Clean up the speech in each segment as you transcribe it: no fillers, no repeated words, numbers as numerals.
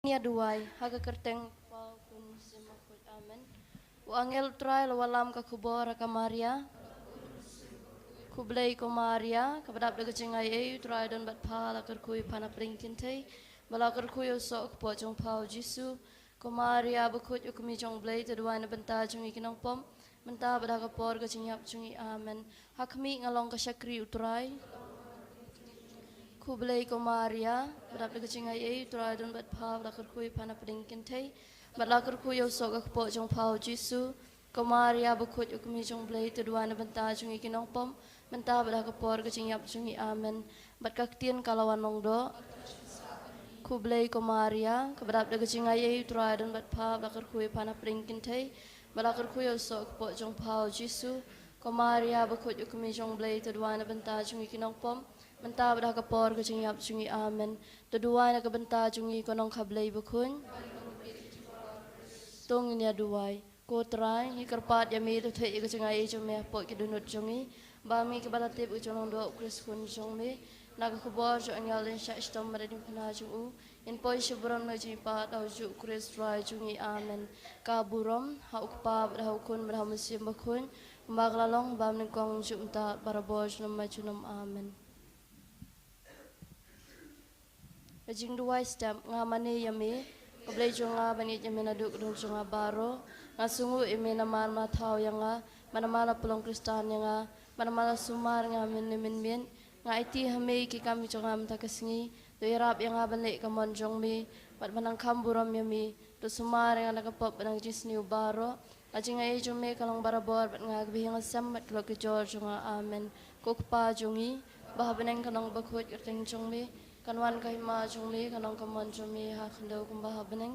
Nia duai haga kerteng pau kun simakul amen. U angel trai lawalam ka kubor ka Maria. Kublai ko Maria kabadap daga cingai ei trai don bat pala kerkui pana pringkin tei. Bala kerkui usok po jong pau Jisu. Ko Maria bakut ukumi jong blai teduai na benta jong ikinong pom. Benta badaga por ka cinyap jungi amen. Hakmi ngalong ka syakri utrai. Kublai ko Maria, badap daga cingai ei turai don bat pau lakar kui pana pedingkin tei, bat lakar kui yo sok ak po jong pau Jisu, ko Maria bakut ukumi jong blai tudua na benta jong ikinong pom, benta badaga por ka cinyap jungi amen, bat kaktian kalawan nongdo. Kublai ko Maria, kabadap daga cingai ei turai don bat pau lakar kui pana pedingkin tei, bat lakar kui yo sok ak po jong pau Jisu, ko Maria bakut ukumi jong blai tudua na benta jong ikinong pom, benta berdah kapor ke cingyap cungi amen. Teduai nak benta cungi konong kablai bekun. Tung ini aduai. Ko terai hikarpat yami tu thei ke cingai cumi pot ke dunut cungi. Bami ke balatip uconong doa ukris kun cungi. Nak kubor jo angalin syak stom meredim kena cungu. In poi syuburam na cungi pat au ju ukris rai cungi amen. Kaburom ha ukpa berdah ukun berdah musim bekun. Mbaglalong bam nengkong jumta baraboj nama cunum amen. Kajing dua stem ngamane yami kablay jonga banit yami naduk dong jonga baro ngasungu imi namar matau yanga manamala pulong kristan yanga manamala sumar ngamin min nga iti hami ki kami jonga mta kasingi do irap yanga balik kamon jongmi bat manang kamburam yami do sumar yanga nakapop banang jisni baro ajing ai jongmi kalong barabor bat nga gbihing asam bat klok jor jonga amen kokpa jongi bahabeneng kanong bakut kerteng jongmi kanwan kahima jungmi kanong kamon jungmi ha khandau kumba habeneng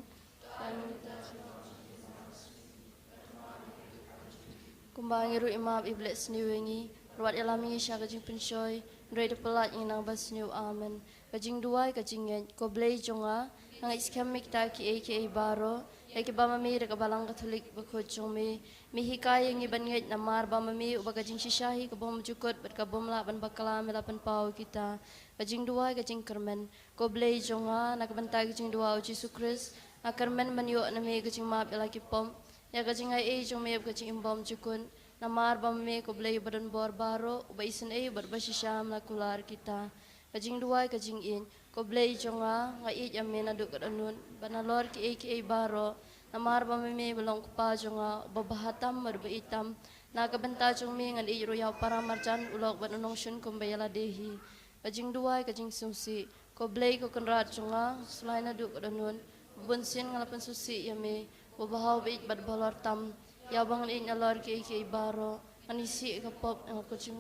kumba ngiru imam iblet sniwengi ruat ilami sya kajing pensoi ndoi de pelat inang bas new amen kajing duai kajing yen ko blai jonga nang iskemik ta ki aka baro eke bamami de kabalang katolik bakho jungmi mi hikai ngi banget namar bamami uba kajing shishahi kabom jukut bat kabom la ban bakala melapan pau kita kajing dua kajing kermen ko blai jonga nak bentai kajing dua Yesus Kristus kermen menyo nami kajing map lagi pom ya kajing ai jong me kajing imbom jukun namar bamami ko blai badan bor baro uba isen ai barbasisham la kular kita kajing dua kajing in ko blai jonga ngai yamen aduk anun banalor ki ai baro namar bamami belong kupa jonga babahatam berbaitam na kabenta jong mi ngan i royaw para marjan ulok banunong shun kumbayala dehi kajing duai kajing sungsi ko blai ko kenrat jonga selain aduk danun bunsin ngalapan susi yami babahaw bait bad balor tam yabang in alor ki baro anisi kapop ang kucing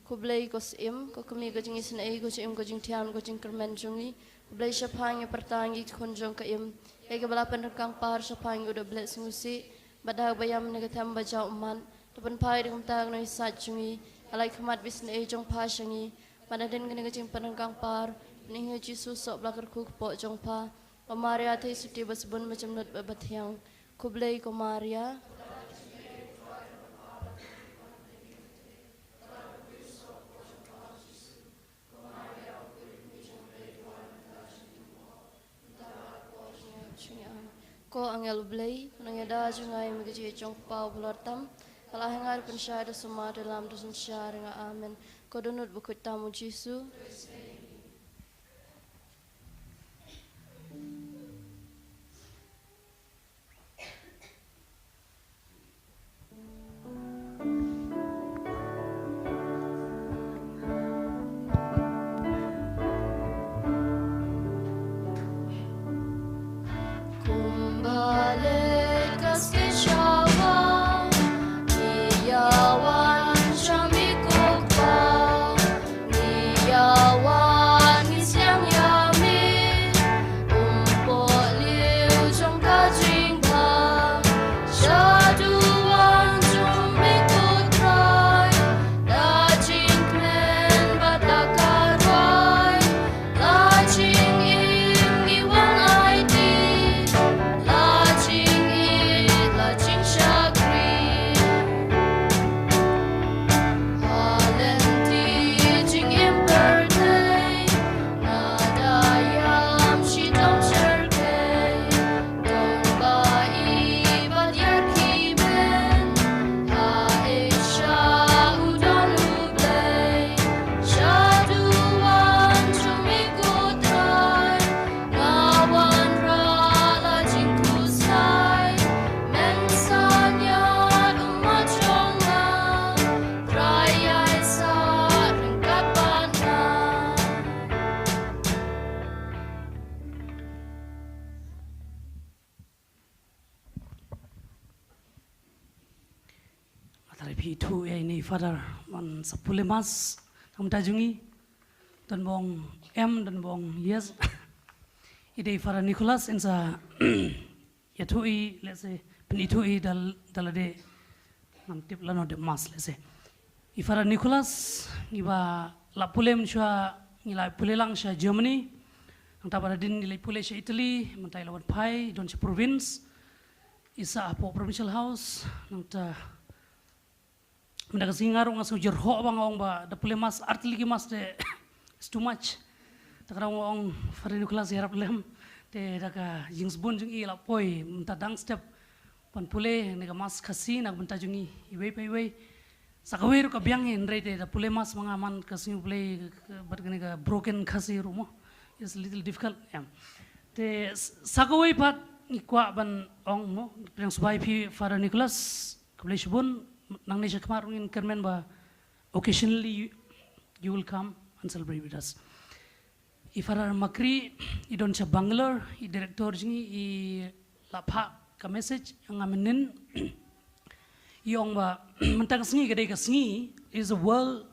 ko blai ko sim ko kami kajing isin ai ko sim kajing tian kajing kermen jongi blai syapang yang pertangi konjong ka im ay kabalapan rekang par syapang udah blai sungusi badah bayam negatam baca uman tupan pai dengan tang noi sat jungi alai khamat bisne e jong pa shangi manaden gane gajing panangkang par ning Jesus sok blakar ku po jong pa Maria thai suti basbun macam nut babathyang kublai ko Maria ko angel blai nangeda jungai magi jong pau blortam kalah hangar pensyada semua dalam dusun syar nga amen ko donut bukut tamu Jisu Yawan Karipi itu ini Father man sapule mas kamu tajungi dan bong dan bong yes ide Father Nicholas insa yatui let's say penitui dalade mantip lano de mas let's say Father Nicholas iba lapule mensha ngila pule lang sha Germany ang tabara din nilai pule sha Italy mantai lawan pai don sha province isa apo provincial house nang ta mendaga singaru ngasu jerho bang ong ba da pule mas artiligi mas de it's too much takra ong Father Nicholas harap lem te daga jings bun jung i la poi menta dang step pan pule nega mas khasi nak benta jungi iwei pai wei sakaweru ka biangin rete da pule mas mangaman kasingu pule bergene ga broken khasi rumo is little difficult te sakawei pat ikwa ban ong mo yang subai pi Father Nicholas kable shubun nang nesha kmarungin kermen ba occasionally you will come and celebrate with us Father Makri I don cha Bangalore I director jingi I lapha ka message ang amenin yong ba mentang sngi gede ka sngi is a world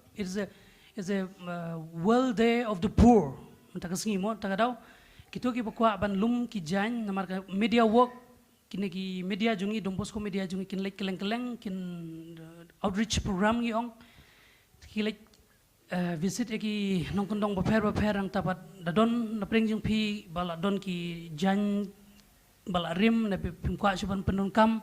world day of the poor mentang sngi mo tagadaw kito ki bakwa ban lum ki jan namar ka media work kinegi media jungi Don Bosco media jungi kin lek keleng kin outreach program ngi ong kilek visit eki nongkondong baper ang tapat dadon na pring jung pi bala don ki jan bala rim na pimkwa suban penun kam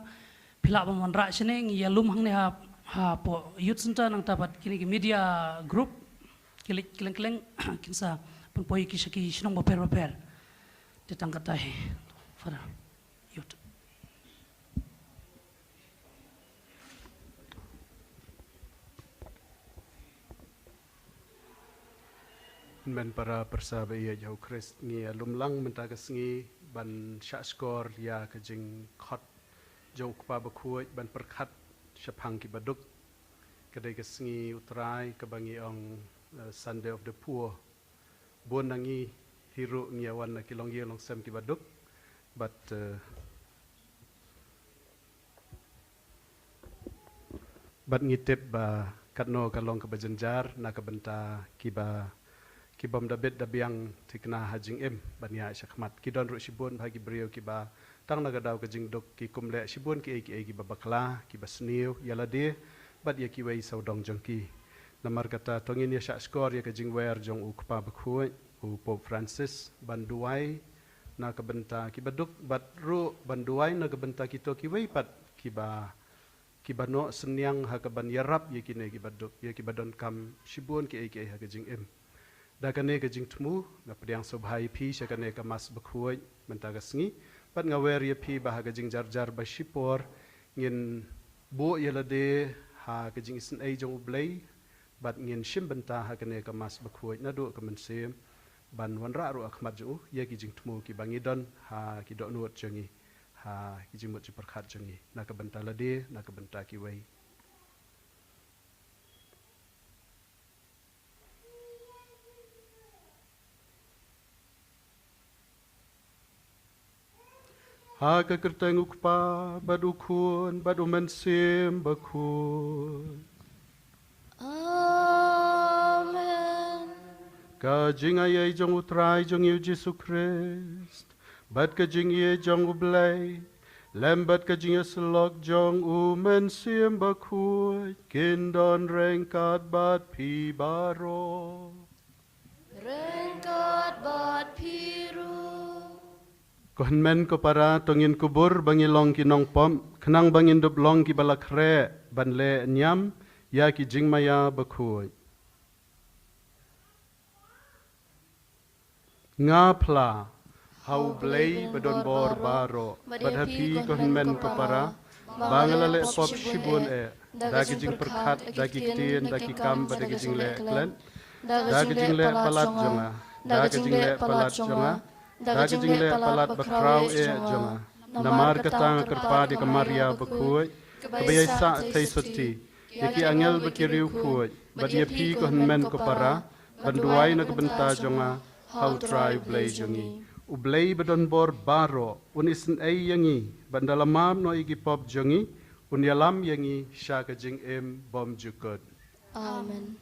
pila ba man ra sene ngi yalum hang ne ha po youth center nang tapat kinegi media group kilek keleng kinsa penpoi ki saki sinong baper ditangkatai Father youth men para persahabat ia jauh Krist ngi lumlang mentakas ngi ban syak skor ya kejing khot jauh kpa bakuat ban perkhat syapang ki baduk kedai kesengi utrai kebangi ong Sunday of the Poor bon nangi hiru ngi awan na kilong ye long sem ki baduk but ngitip ba katno kalong ke bajenjar na kebenta kibam dabet dabiang tikna hajing bania syakmat kidon ru sibun bagi beliau kiba tang nagadaw kajing dok ki kumle sibun ki babakla ki basniu yalade bad ya ki wei saudong jongki namar kata tongin ya syak skor ya kajing wer jong ukpa bakhuai u Pope Francis banduai na kebenta kibaduk bad ru banduai na kebenta kito ki wei pat kibano senyang ha kaban yarap ya kine kibaduk ya kibadon kam sibun ki ha kajing dakane kajing temu na pediang sobhai pi syakane ka mas bakhuai mentagasngi pat ngawer ya pi bah kajing jar basipor ngin bo yalade ha kajing isen ai jong ublei bat ngin shim benta ha kane ka mas bakhuai na do ka mensem ban wanra ru akhmat ju ya kajing temu ki bangidon ha ki do nuot jangi ha kajing mot perkhat jangi na ka benta lade na ka benta ki wei ha kekerteng ukpa badukun badumensim bakun Amen ka jing ayai jong utrai jong yu Jesu Christ bat ka jing ye jong ublai lembat ka jing selok jong umensim bakun kindon rengkat bat pi baro Rengkat bat piru Kohenmen ko para tongin kubur bangi long ki nong pom kenang bangin dup long ki balakre ban le nyam ya ki jingmaya bakhuai ngapla hau blei bedon bor baro badhapi kohenmen ko para bangalale pop shibun dagi jing perkhat dagi tin dagi kam badagi jing le klen dagi jing le palat jonga dagi jing le palat jonga dagi jing le palat bakrau jonga namar katang kerpadi kamaria bakhuai kabaya sa thai soti yaki angel bakiriu khuai badia pi kohenmen ko para banduai na kabenta jonga how try blay jongi ublay bedon bor baro unisin ay yangi bandalamam no igi pop jongi Unyalam yangi sya kajing bom jukut. Amen.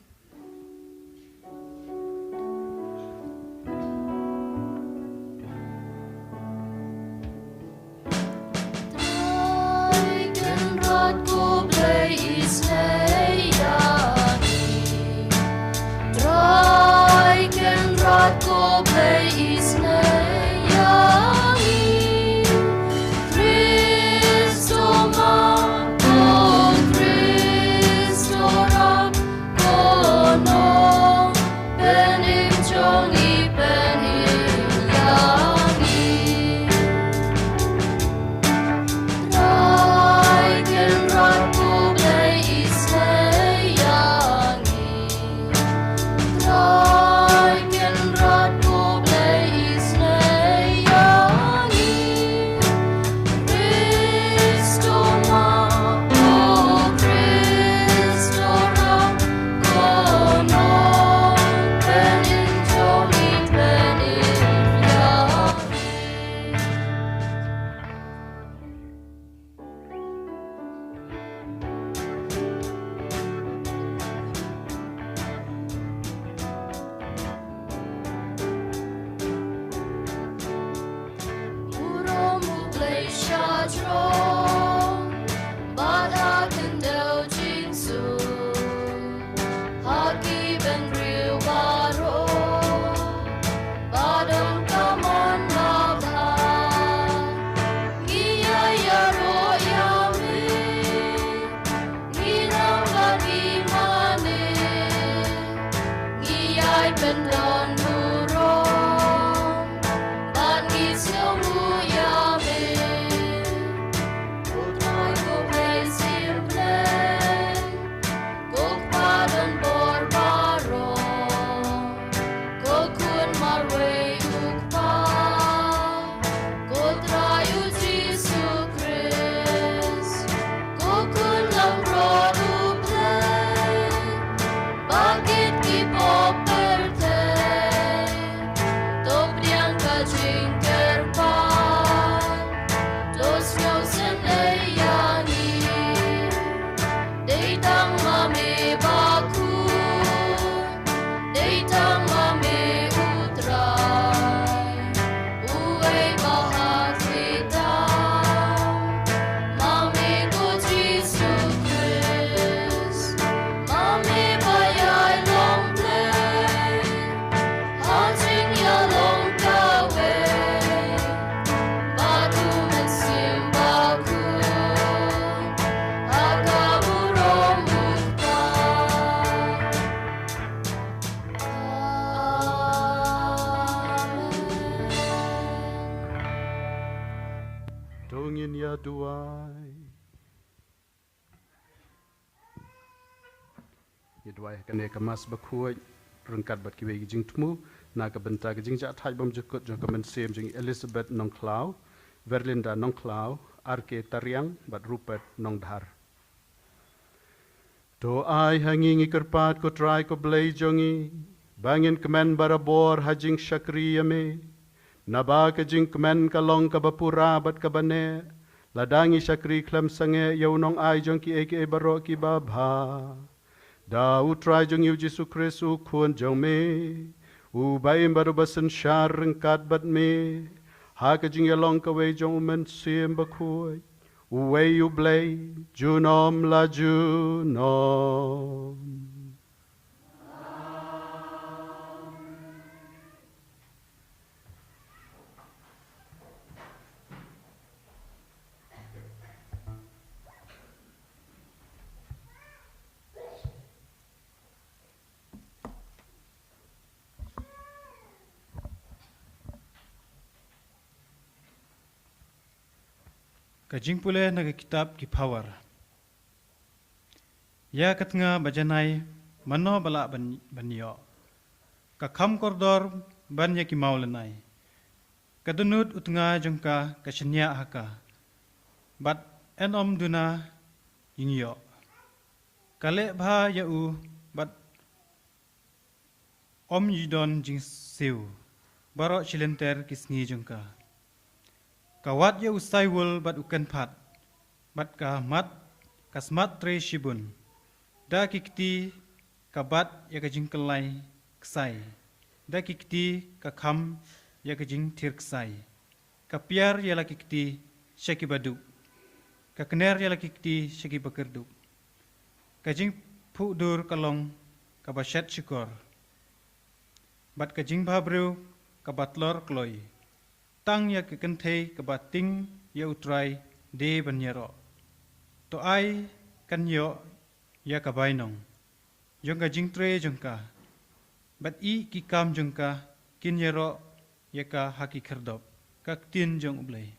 Dongin ya duai. Ya duai kene kemas bakuai rengkat bat kiwe gijing temu na kabenta gijing ja thai bom jukut jo kamen sem jing Elizabeth Nongklau, Verlinda Nongklau, Arke Tariang bat Rupert Nongdhar. Do ai hangi kerpat ko try ko blay jongi bangin kemen barabor hajing syakri yame naba kajing kemen kalong kabapura bat kabane ladangi syakri klam sange yaunong ai jong ki eke baro ki babha da utrai jong yu Jesu Kristu kun jong me u baim baru basen syar rengkat bat me ha kajing yalong kawe jong men sim bakui Uwe you blay, junom la junom. Kajing pule naga kitab ki power. Ya katnga bajanai mano bala banyo. Kakam kordor banya ki maulanai. Kadunut utnga jengka kashnya haka. Bat enom duna yingyo. Kale bha yau bat om yidon jing sew. Barok silenter kisngi jengka. Kawat ya usai wul bat ukan pat, bat ka mat kasmat tre shibun, da kikti kabat ya kajing kelai ksai, da kikti kakam ya kajing tir ksai, kapiar ya la kikti syaki badu, kakener ya la kikti syaki bakerdu, kajing pudur kalong kabasyat syukor, bat kajing babru kabatlor kloi, tang ya kekentei kabating ya utrai de banyero. To ai kan yo ya kabainong. Jongka jingtre jongka. Bat I kikam jongka kin yero ya ka haki kerdop. Kak tin jong ublay.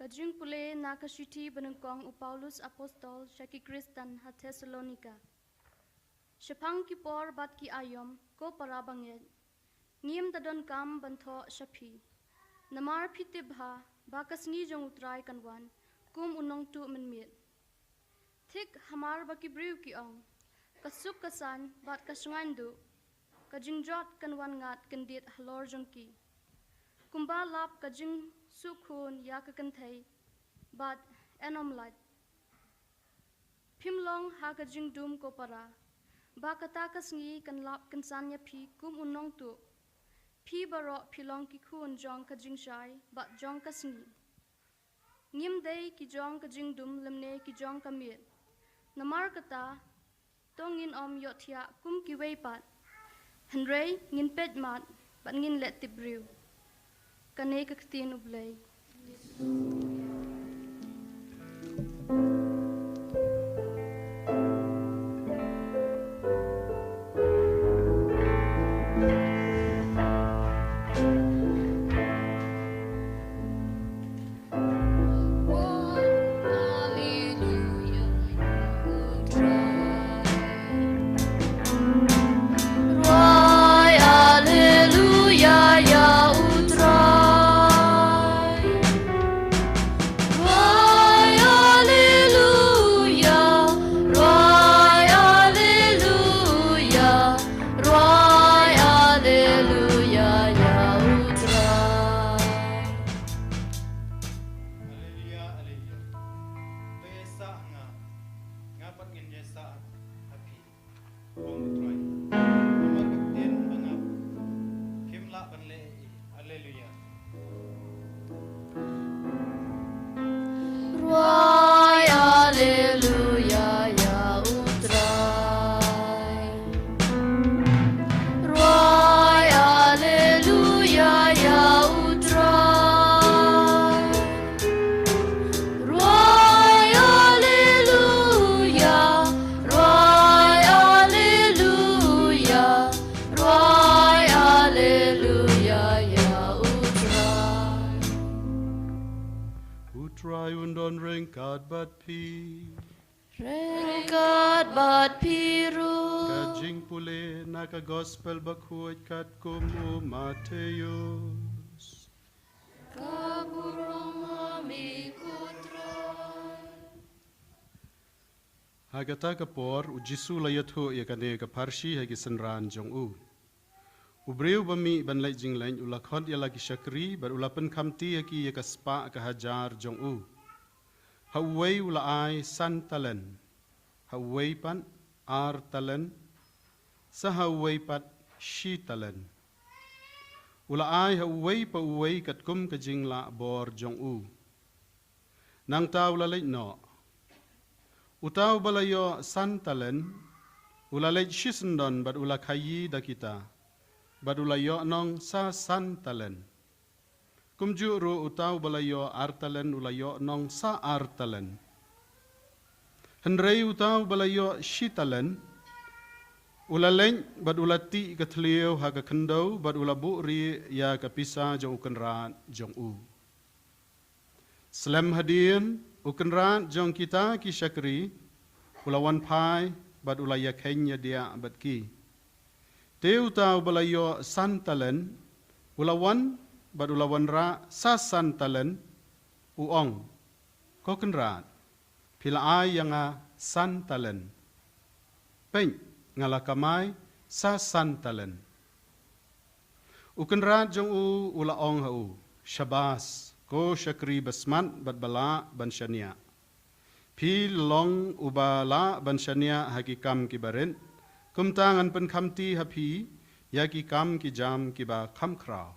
Kajung pule nakashiti benengkong u Paulus apostol syaki Kristen ha Thessalonika. Shapang ki por bat ki ayom ko parabanget. Ngiem tadon kam bantho shapi. Namar pitibha bakasngi jong utrai kanwan kum unong tu menmit. Thik hamar baki briu ki ong. Kasuk kasan bat kasungandu. Kajingjot kanwan ngat kendit halor jongki. Kumba lap kajing sukhun ya kakanthai bat enom lat. Pimlong ha kajing dum ko para. Ba kata kasngi kan lap kansanya pi kum unong tu. Pi baro pilong ki khun jong kajing shai bat jong kasngi. Ngim day ki jong kajing dum lemne ki jong kamit. Namar kata tongin om yotia kum ki wei pat. Henrei ngin pet mat bat ngin let tibriu. Kane kaktin ublay. saat happy. Bong try. Nama kapten bangap. Kimla banle. Haleluya. Ruai Haleluya ya utrai. Ruai Haleluya ya utrai. Ruai Haleluya. Ruai Haleluya. Ruai Haleluya ya utrai. Utrai undon ringkat bat pi. Ringkat bat piru. Kajing pule naka gospel bakuit kat kumu Mateus. Kaburong amikutrai. Hagata kapor ujisu layatho ya kane ka parshi hagi senran jong u. Ubreu bami ban lai jing lain ulakhot ya lagi syakri bar ulapan kamti hagi ya kaspa ka hajar jong u. Hawai ulai san talen. Hawai pan ar talen. Sahawai pat shi talen. Ulai hawai pa uwai kat kum ka jing la bor jong u. Nang tau lalai no. Utau balayo san talen. Ulalai shisendon bad ulakayi da kita. Bad ulayo nong sa san talen. Kumju ru utau balayo artalen ulayo nong sa artalen. Hendrei utau balayo shitalen. Ulaleng bad ulati katlio haga kendau bad ulabu ri ya kapisa jong ukenran jong u. Slam hadirin ukenran jong kita ki syakri. Ulawan pai bad ulaya kenya dia bad ki. Te utau balayo santalen. Ulawan bad ulawan ra sasan talen uong kokenrat pila ay yang san talen pen ngalakamay sasan talen ukenrat jong u ulaong hau syabas ko syakri basman bad bala ban syania pil long ubala ban syania hakikam kibarin kumtangan pen kamti hapi yaki kam ki jam kiba kam krau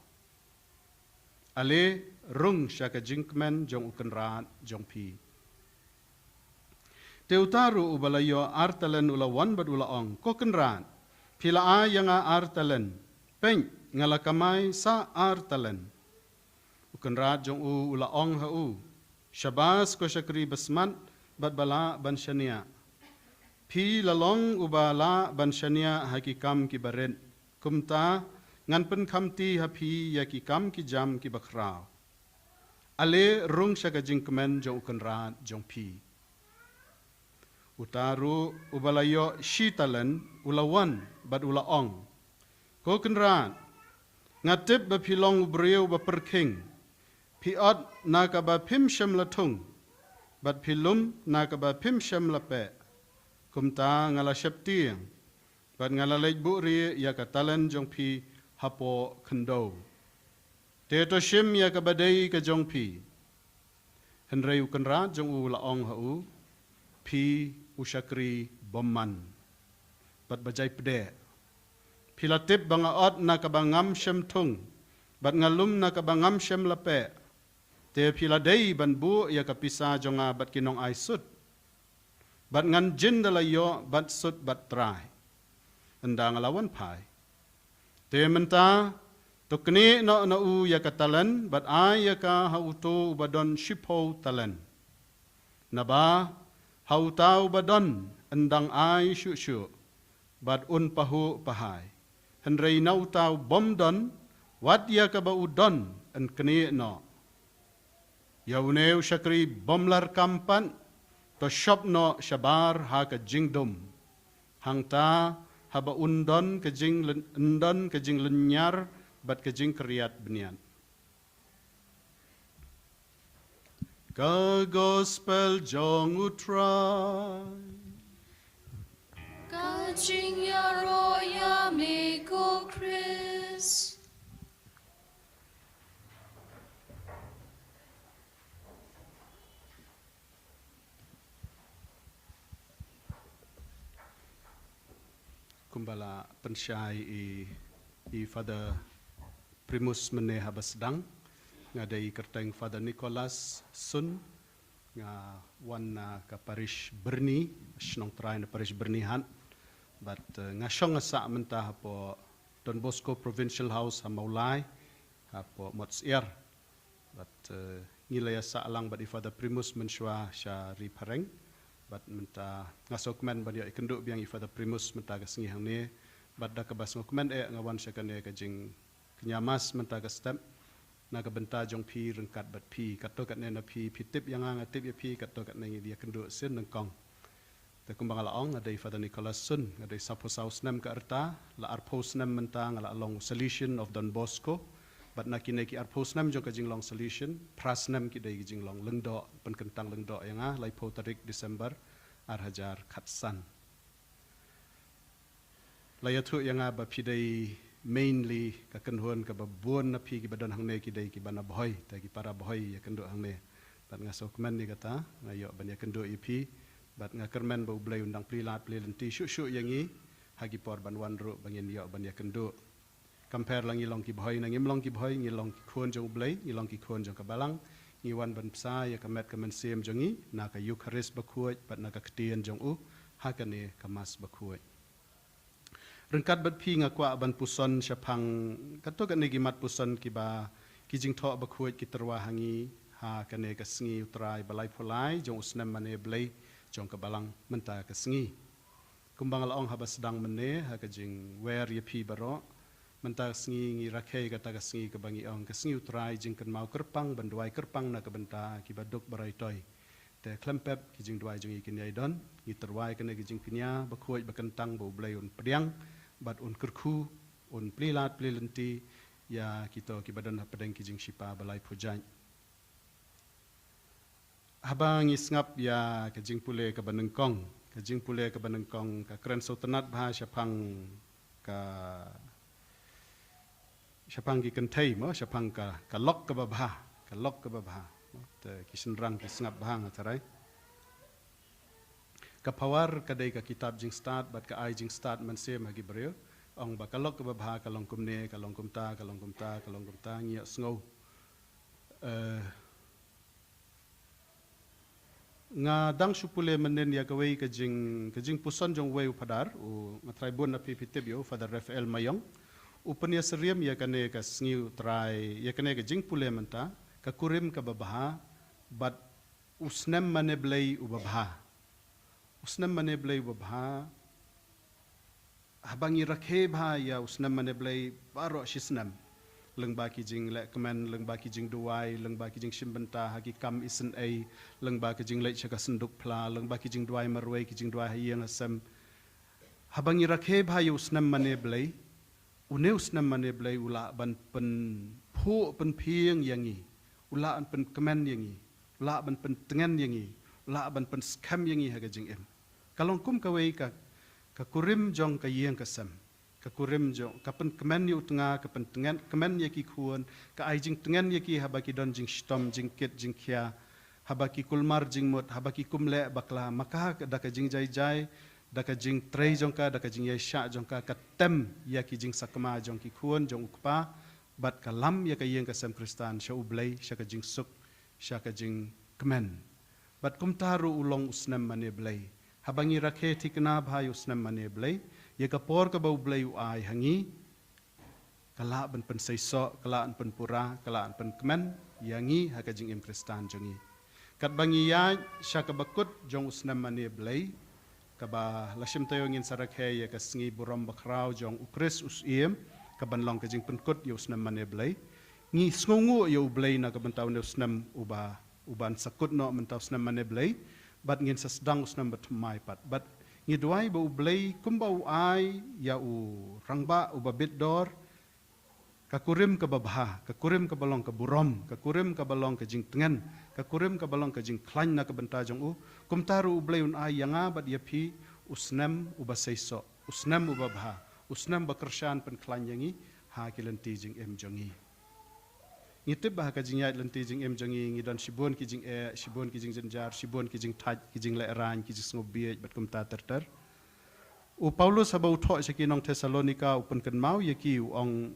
Ale rung syaka jinkmen jong ukenrat jong pi. Teutaru ubalayo artalen ulawan bad ulaong kokenrat. Pila yang artalen. Peng ngalakamay sa artalen. Ukenrat jong u ulaong hau. Syabas ko syakri basman bad bala ban syania. Pi lalong ubala ban syania hakikam kibarin. Kumta ngan pen kamti hapi ya ki kam ki jam ki bakrao. Ale rung syaka jingkemen jong ukenrat jong pi. Utaru ubalayo shitalen ulawan bad ulaong. Ko kenrat ngatip bapilong ubreu baperking. Piot naka ba pim syam latung. Bad pilum naka ba pim syam lape. Kumta ngala syaptiang. Bad ngala lejbu ri ya katalan jong pi hapo kendo. Teto shim ya kabadai ka jong pi. Henrei ukenrat jong u laong hau. Pi usyakri bomman. Bat bajai pede. Pilatip bangaot na kabangam syem tung. Bat ngalum na kabangam syem lape. Te piladei ban bu ya kapisa jonga bat kinong ay sut. Bat ngan jin dalayo bat sut bat trai. Endang lawan pai. Te menta tukni no na u ya katalan bat ay ya ka hauto badon shipo talan. Naba hautau badon endang ay syu bat un pahu pahai. Henrei nautau bomdon wat ya ka ba udon en kni no. Yauneu syakri bomlar kampan to shop no syabar ha ka jingdom. Hangta haba undon kejing endon kejing lenyar bat kejing kriat benian. Ka gospel jong utrai. Kajing ya roya miko Chris. kumbala pensyai i Father Primus mene habasdang ngadai kerteng Father Nicholas Sun nga wan ka parish Berni snong try na parish Bernihan but nga syong sa menta po Don Bosco Provincial House ha Maulay ha po Motsier but ngilaya sa alang but Father Primus menswa sya ri pareng but menta nga sokmen ba dia ikenduk biang Father Primus menta ka sengi hang ne but da ka bas ngokmen ngawan sya kane ka jing nyamas menta ka step naga benta jong pi rengkat bat pi kato kat nena pi pitip yang anga tip ya pi kato kat nengi dia kenduk sin nengkong te kumbang ala ong ada Father Nicholas Sun ada sapo saus nem ka erta la arpos nem menta ngala along solution of Don Bosco bat nakine ki arpos nem jong ka jing long solution pras nem ki dai jing long lengdo pen kentang lengdo yang lai po tarik Desember ar hajar khatsan layatu yang ba pi dai mainly ka kenhuan ka babon na pi ki badan hang ne ki dai ki bana boy ta ki para boy ya kendo hang ne bat nga sokmen ni kata ngayo ban ya kendo ipi bat nga kermen bau blai undang plilat plilenti syu yangi hagi por ban wan ru bangin yo ban ya kendo compare lang ilong ki boy nang imlong ki boy ngilong ki khon jong blai ngilong ki khon jong ka balang ngi wan ban psa ya kamet ka men sem jongi na ka eucharist bakuat bat na ka ktien jong u hakane ka mas bakuat rengkat bat pi nga kwa ban puson syapang kato kan negi mat puson ki ba ki jing tho ba khuit ki terwa hangi ha kane ka sngi utrai balai pholai jong usnem mane blai jong ka balang menta ka sngi kumbang laong ha basdang mane ha ka jing wer ye pi baro menta sngi ngi rakhe ka ta ka sngi ka bangi ong ka sngi utrai jing kan mau kerpang banduai kerpang na ka benta ki baduk barai toy te klempep ki jing duai jong ikin yai don ngi terwai kane ki jing pinya ba khuit ba kentang bo blai un pediang bat un kerku un plilat plilenti ya kita ki badan pedeng kijing sipa balai pujan habang isngap ya kijing pule ka banengkong ka keren sultanat bah syapang ki kentai mo syapang ka lok ka babha te kisenrang kisngap bahang atarai kapawar kadai ka kitab jing start bat ka ai jing start man sem hagi brio ong ba kalok ka babha kalong kumne kalong kumta ngi sngo nga dang supule menen ya kawei ka jing puson jong wei upadar u matrai bon na pipitib yo Father Rafael Mayong upanya seriam ya kane ka sngi trai ya kane ka jing pule menta ka kurim ka babha bat usnem mane blai u babha usnam mane blai babha habangi rakhe bha ya usnam mane blai baro shisnam lengba ki jing le kemen lengba ki jing duai lengba ki jing shimbenta haki kam isen ai lengba ki jing le chaka senduk pla lengba ki jing duai marwai ki jing duai hayang asam habangi rakhe bha ya usnam mane blai une usnam mane blai ula ban pen phu pen phieng yangi ula an pen kemen yangi ula ban pen tengen yangi ula ban pen skam yangi haga jing em kalong kum kawei ka kurim jong ka yeng ka sam ka kurim jong ka pen kemen yu tengah ka pen tengen kemen ye ki khuon ka ai jing tengen ye ki habaki don jing stom jing kit jing khia habaki kulmar jing mut habaki kumle bakla maka da ka jing jai da ka jing trei jong ka da ka jing ye sha jong ka tem ye ki jing sakma jong ki khuon jong ukpa bat ka lam ye ka yeng ka sam kristan sha ublai sha ka jing suk sha ka jing kemen bat kumtaru ulong usnam mane blai habangi rakhe tikna bhai usnam mane blai ye ka por ka bau blai u ai hangi kala ban pen saiso kala an pen pura kala an pen kemen yangi ha ka jing im kristan jongi kat bangi ya sha ka bakut jong usnam mane blai ka ba lashim tayo ngin sarakhe ye ka sngi buram bakrau jong ukris usiem ka banlong ka jing penkut ye usnam mane blai ngi sngungu ye blai na ka bentaw ne usnam uban sakut no mentaw usnam mane blai bat ngin sasdang usnam bat mai pat bat ngi duai ba blai kumba u ai ya u rangba u babit dor ka kurim ka babha ka kurim ka balong ka burom ka kurim ka balong ka jing tengen ka kurim ka balong ka jing klan na ka benta jong u kumtaru u blai un ai yanga bat ya pi usnam u basaiso usnam u babha usnam ba kershan pen klan yangi ha kilenti jing em jongi ngitip bah ka jing yat lenti jing em jongi ngi don shibon ki jing shibon ki jing jenjar shibon ki jing taj ki jing le ran ki jing ngobiet bat kum ta ter Paulus habau thok saki nong Thessalonika upun ken mau yaki ong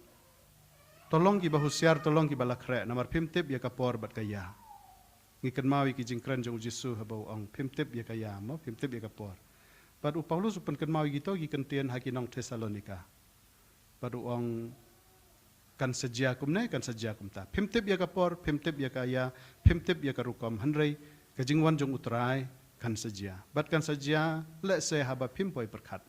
tolong ki bahusiar tolong ki balakre namar pimtip ya kapor bat kaya. Ngi ken mau ki jingkran jong Jesu habau ong pimtip ya kaya mo pimtip ya kapor. Padu Paulus upun ken mau gitu gi kentien haki nong Thessalonika. Padu ong kan sedia kumne kan sedia kumta. Pimtip ya kapor, pimtip ya kaya, pimtip ya karukom handrei kajingwan jong utrai kan sedia. Bat kan sedia le se haba pimpoi perkat.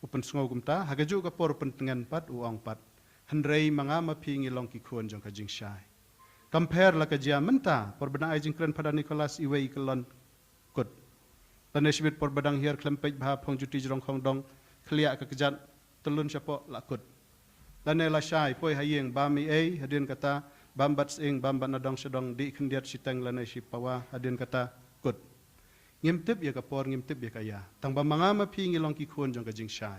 Upen sungau kumta hagaju kapor upen tengan pat uang pat. Handrei mangama pingi long ki kuon jong kajing syai. Compare la kajia menta perbedang ai jingkren pada Nicholas iwe ikelon kut. Dan esbit perbedang hier klempej bah pong juti jrong khong dong kliak kekejat telun syapo lakut. Dan la syai poi hayeng bami ei hadin kata bambat sing bambat nadong sedong di kendiat siteng lane si pawa hadin kata kut. Ngimtip ya kapor ngimtip ya kaya. Tang bamangama pingi long ki kuon jong kajing syai.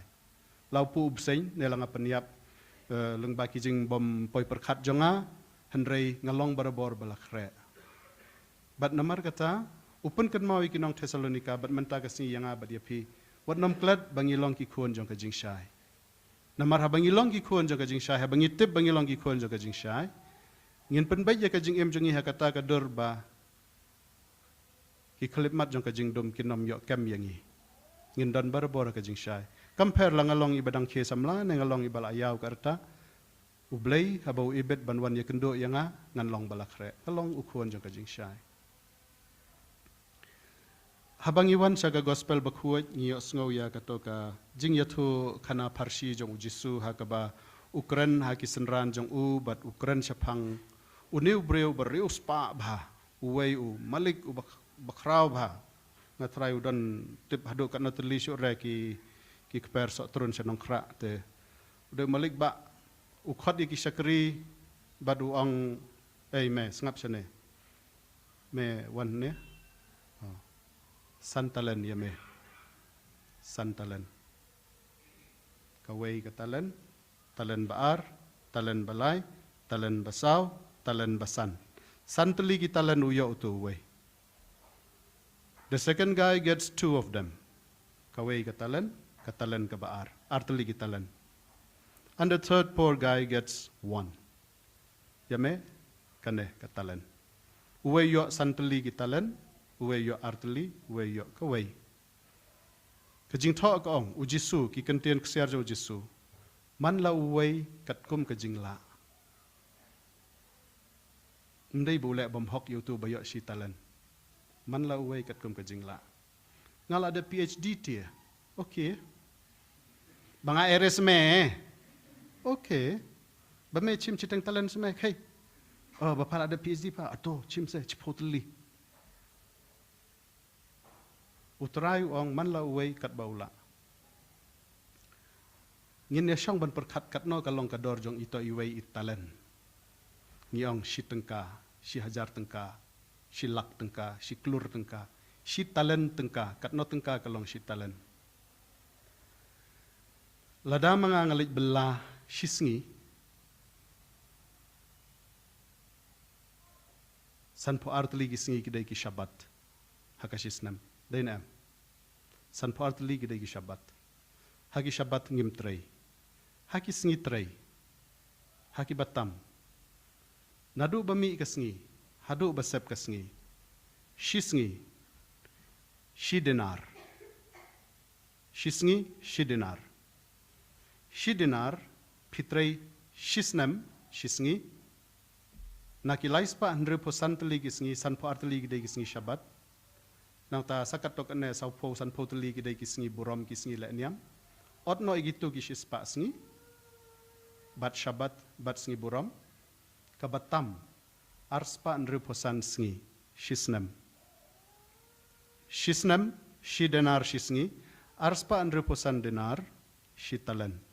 Lau pu ubsein nelanga peniap leng baki jing bom poi perkat jonga hendrei ngalong barabor balakre. Bat namar kata upun kan mau ikinong Thessalonika bat menta kasni yang abad yapi wat nam klad bangilong ki kuon jong kajing syai. Namar habangilong ki kuon jong kajing syai habangi tip bangilong ki kuon jong kajing syai. Ngin penbaik ya kajing em jongi hakata kadur ba ki klipmat jong kajing dom kinom yok kem yangi. Ngin dan barabor kajing syai. Compare lang along ibadang khe samla nang along ibal ayaw karta ublay habau ibet banwan ya kendo yanga nganlong balakre along ukuan jong kajing syai. Habang iwan saga gospel bakhuat ngiyok sngow ya katoka jing yathu kana parsi jong Jesu hakaba Ukran haki senran jong bat Ukran syapang uniu breu berius pa bah uwei malik bakraw bah ngatrai udan tip haduk kana terlisuk re ki keper sok turun senong krak te udah malik ba ukhot iki syakri badu ong me sengap sene me wan ne santalen ya me santalen kawai ka talen baar talen balai talen basau talen basan santali ki talen uyo utu we. The second guy gets 2 of them kawai ka talen ke baar, arteli kitalan. And the third poor guy gets 1. Yame, kane katalan. Uwe yo santeli kitalan, uwe yo arteli, uwe yo kawai. Kajing thok ong, ujisu, ki kentien kesiar jo ujisu. Man la uwe katkum kajing la. Mdai boleh bom hok yo tu bayok si talan. Man la uwe katkum kajing la. Ngal ada PhD dia. Okay. Banga eres me. Okay. Bame chim chiteng talan sme kai. Oh, bapa ada PhD pa. Ato chim se chipotli. Utrai ong man la uwei kat baula. Ngin ya syang ban perkat kat no kalong kador jong ito iwei italen. Ngiong si tengka, si hajar tengka, si lak tengka, si klur tengka, si talen tengka, kat no tengka kalong si talen. Lada mga ngalit belah sisngi san po artli gisngi kidai ki syabat hakasisnam dainam san po artli kidai ki syabat haki syabat ngim trei haki sngi trei haki batam nadu bami kasngi hadu basep kasngi shisngi shidinar shisngi shidinar Shidinar, Pitrei, Shisnam, Shisngi, Nakilais pa 100% tali gisngi, sanpo artali gidai gisngi Shabbat, nang ta sakatok ane saupo sanpo tali gidai gisngi burom gisngi lenyam, otno igitu gishis pa sngi, bat Shabbat, bat sngi burom, kabatam, arspa 100% sngi, Shisnam. Shisnam, Shidinar Shisngi, arspa 100% dinar, Shitalan.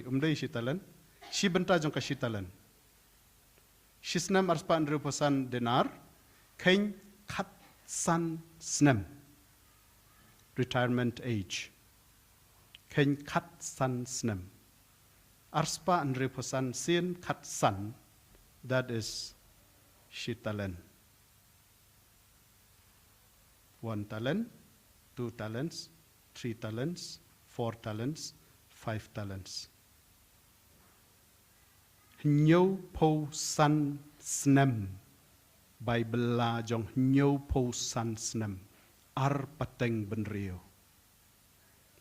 Umdai shitalan. Shi benta jong ka shitalan. Shisnam arspa 100% dinar. Kain kat san snam. Retirement age. Kain kat san snam. Arspa 100% sin kat san. That is she talent. 1 talent, 2 talents, 3 talents, 4 talents, 5 talents. Nhiều po san snem, Bible la jong nhiều po san snem, ar pateng ben rio.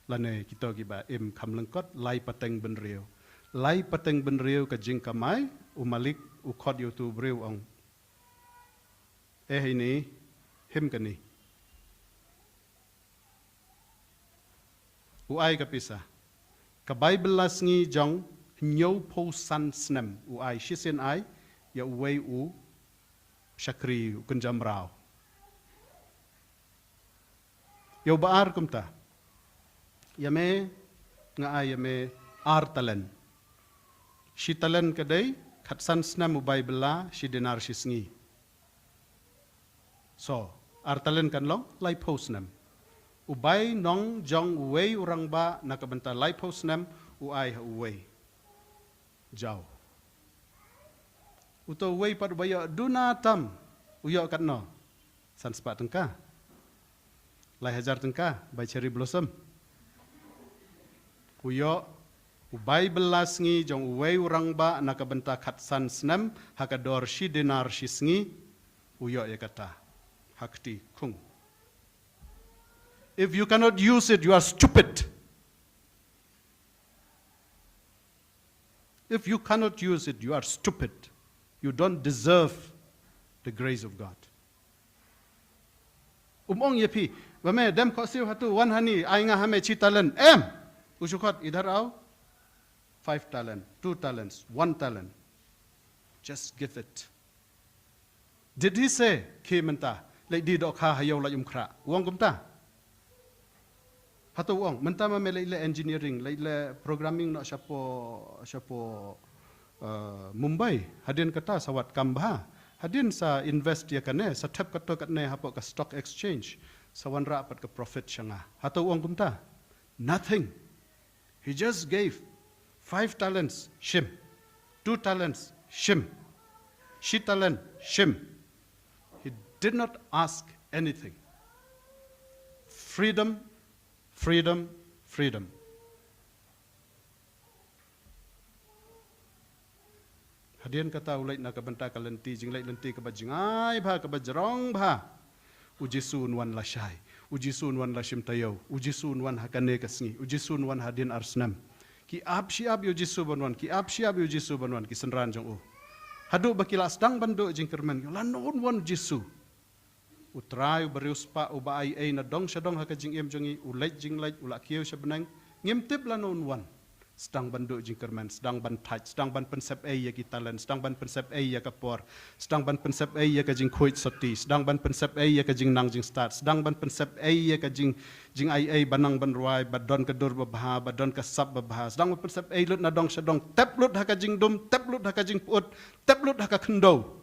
Lane kita kiba kam lengkot lai pateng ben rio. Lai pateng ben rio ka jing kamai, umalik ukod youtube rio ong. Ini, him kani. Uai kapisa. Ka Bible las ngi jong nhiều po san snem. Uai shisen ai, ya uwei u syakri kunjam rao. Yo baar kumta. Yame nga ay yame ar talen. Shi talen kadai kat san snem u Bible la shi dinar shi sngi. So, ar talen kan long lai po snem. Ubay nong jong uwei urang ba nakabenta lai po snem uai ha uwei. Jauh. Uto uwei pad bayo duna tam uyo kat no. San sepat tengka. Lai hajar tengka by cherry blossom. Uyo ubay belas ngi jong uwei urang ba nakabenta kat san snem hakador shi dinar shi sngi uyo ya kata hakti kung. If you cannot use it, you are stupid. If you cannot use it, you are stupid. You don't deserve the grace of God. Umong yepi, bame dem ko siu hatu wan hani ai nga hame chi talent. Usukot idhar au 5 talent, 2 talents, 1 talent. Just give it. Did he say ki menta lai di dok ha hayo la kra? Uang kumta. Hatu uang menta ma le engineering, le programming no syapo Mumbai hadin kata sawat kambha hadin sa invest ya kane sa tap kato katne hapo ka stock exchange sawan rapat ka profit syanga hatu uang kumta nothing. He just gave 5 talents shim, 2 talents shim, she talent shim. He did not ask anything. Freedom, freedom, freedom. Hadian kata ulai nak kabenta ka lenti jing lai lenti ka bajingai bha ka bajrong bha uji sun wan la shai uji sun wan la shim tayo uji sun wan hakane ka sngi uji sun wan hadin arsnam ki ap shi ab uji su banwan ki ap shi ab uji su banwan ki senran jong u hadu bakila sedang bandu jing kermen lanon wan jisu utrai berius pa uba ai na dong syadong haka jing em jongi ulai jing lai ulak kieu syabenang ngimtip lanon wan sedang bandu jing kermen sedang ban touch sedang ban pensep ya ki talent sedang ban pensep ya ka por sedang ban pensep ya ka jing khoit soti sedang ban pensep ya ka jing nang jing start sedang ban pensep ya ka jing ai banang ban ruai badon ka dur babha badon ka sab babha sedang ban pensep lut na dong syadong tep lut haka jing dum tep lut haka jing put tep lut haka khendo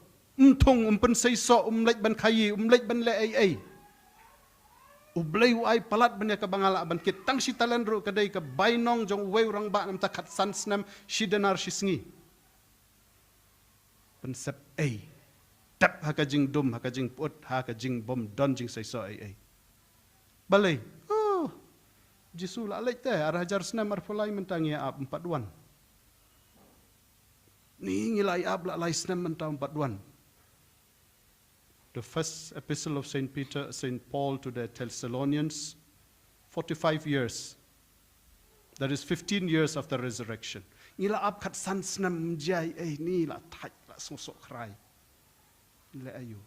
thong pen sei so lek ban khayi lek ban le ai ublay uai palat ban ya ka bangala ban kit tang si talent ru kadai ka bainong jong wei urang ba nam takat sansnam shidenar shisngi pensep tap haka jing dum haka jing put haka jing bom don jing sei so ai balai jisu la lek te ar hajar snam ar fulai mentangi ab 41 ni ngilai ab la lai snam mentang 41. The first epistle of St. Paul to the Thessalonians, 45 years. That is 15 years after resurrection. Ngila ab kat san snam jai ni la thai la sosok krai. Le ayu.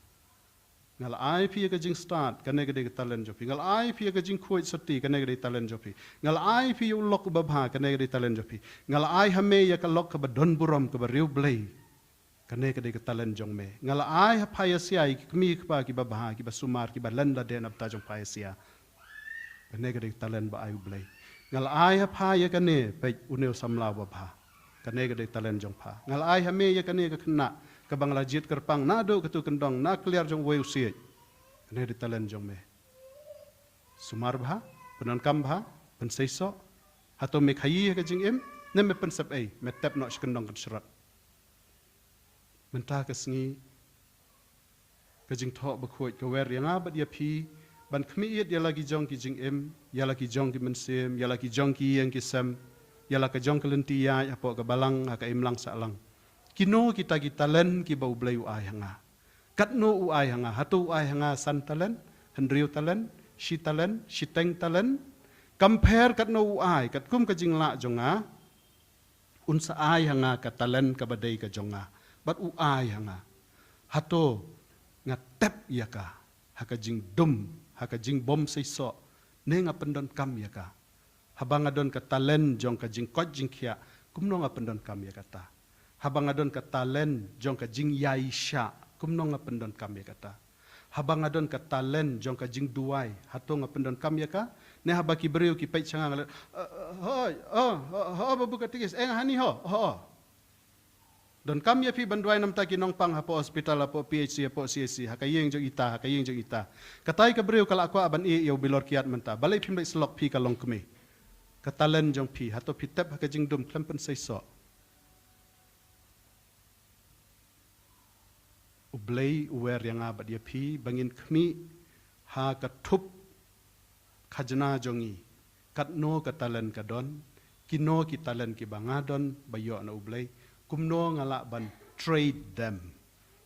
Ngal ai pi ka jing start kane ka de talent jopi. Ngal ai pi ka jing khoit soti kane ka de talent jopi. Ngal ai pi u lok babha kane ka de talent jopi. Ngal ai hame ya ka lok ka badon buram ka riu blai. Kane ka de talent jong me. Ngal ai hapaya sia kmi ka ki babha ki basumar ki balanda den abta jong paya sia. Kane ka de talent ba ayu blai. Ngal ai hapaya kane pe uneu samla babha. Kane ka de talent jong pa. Ngal ai hame ya kane ka khna ka bangla jit kerpang na do ketu kendong na clear jong weu sia. Kane de talent jong me. Sumar bha, penan kam bha, pen seiso, hato me khayi ka jing em, ne me pensep me tap no kendong ket serat. Mentah ke sengi kajing thok bakhuat ka wer yang abat ya pi ban khmiit ya lagi jong ki jing em ya lagi jong ki mensem ya lagi jong ki yang ki sam ya lagi jong kelenti ya apo ka balang ka imlang salang kino kita len ki bau blai ai hanga katno ai hanga hatu ai hanga san talen hendriu talen shi talen shiteng talen compare katno ai kat kum ka jing la jonga unsa ai hanga ka talen ka badai ka jonga bat ai hanga hato ngatep ya ka haka jing dum haka jing bom seiso ne nga pendon kam ya ka habang adon ka talen jong ka jing kot jing khia kumno nga pendon kam ya kata habang adon ka talen jong ka jing yai sha kumno nga pendon kam ya kata habang adon ka talen jong ka jing duai hato nga pendon kam ya ka ne habaki beriu ki pai changa ho babu ka tigis hani ho don kam ya pi banduai nam ta kinong pang hapo hospital hapo PHC hapo CSC hakayeng jong ita katai ka breu kala ko aban i yo bilor kiat menta balai phim dai slok pi kalong kemi katalen jong pi hato pitep hakajing dum klempen seiso ublei uwer yang abad ya pi bangin kemi ha katup khajna jongi katno katalen kadon kino kitalen ki bangadon bayo na ublei kumno ngala ban trade them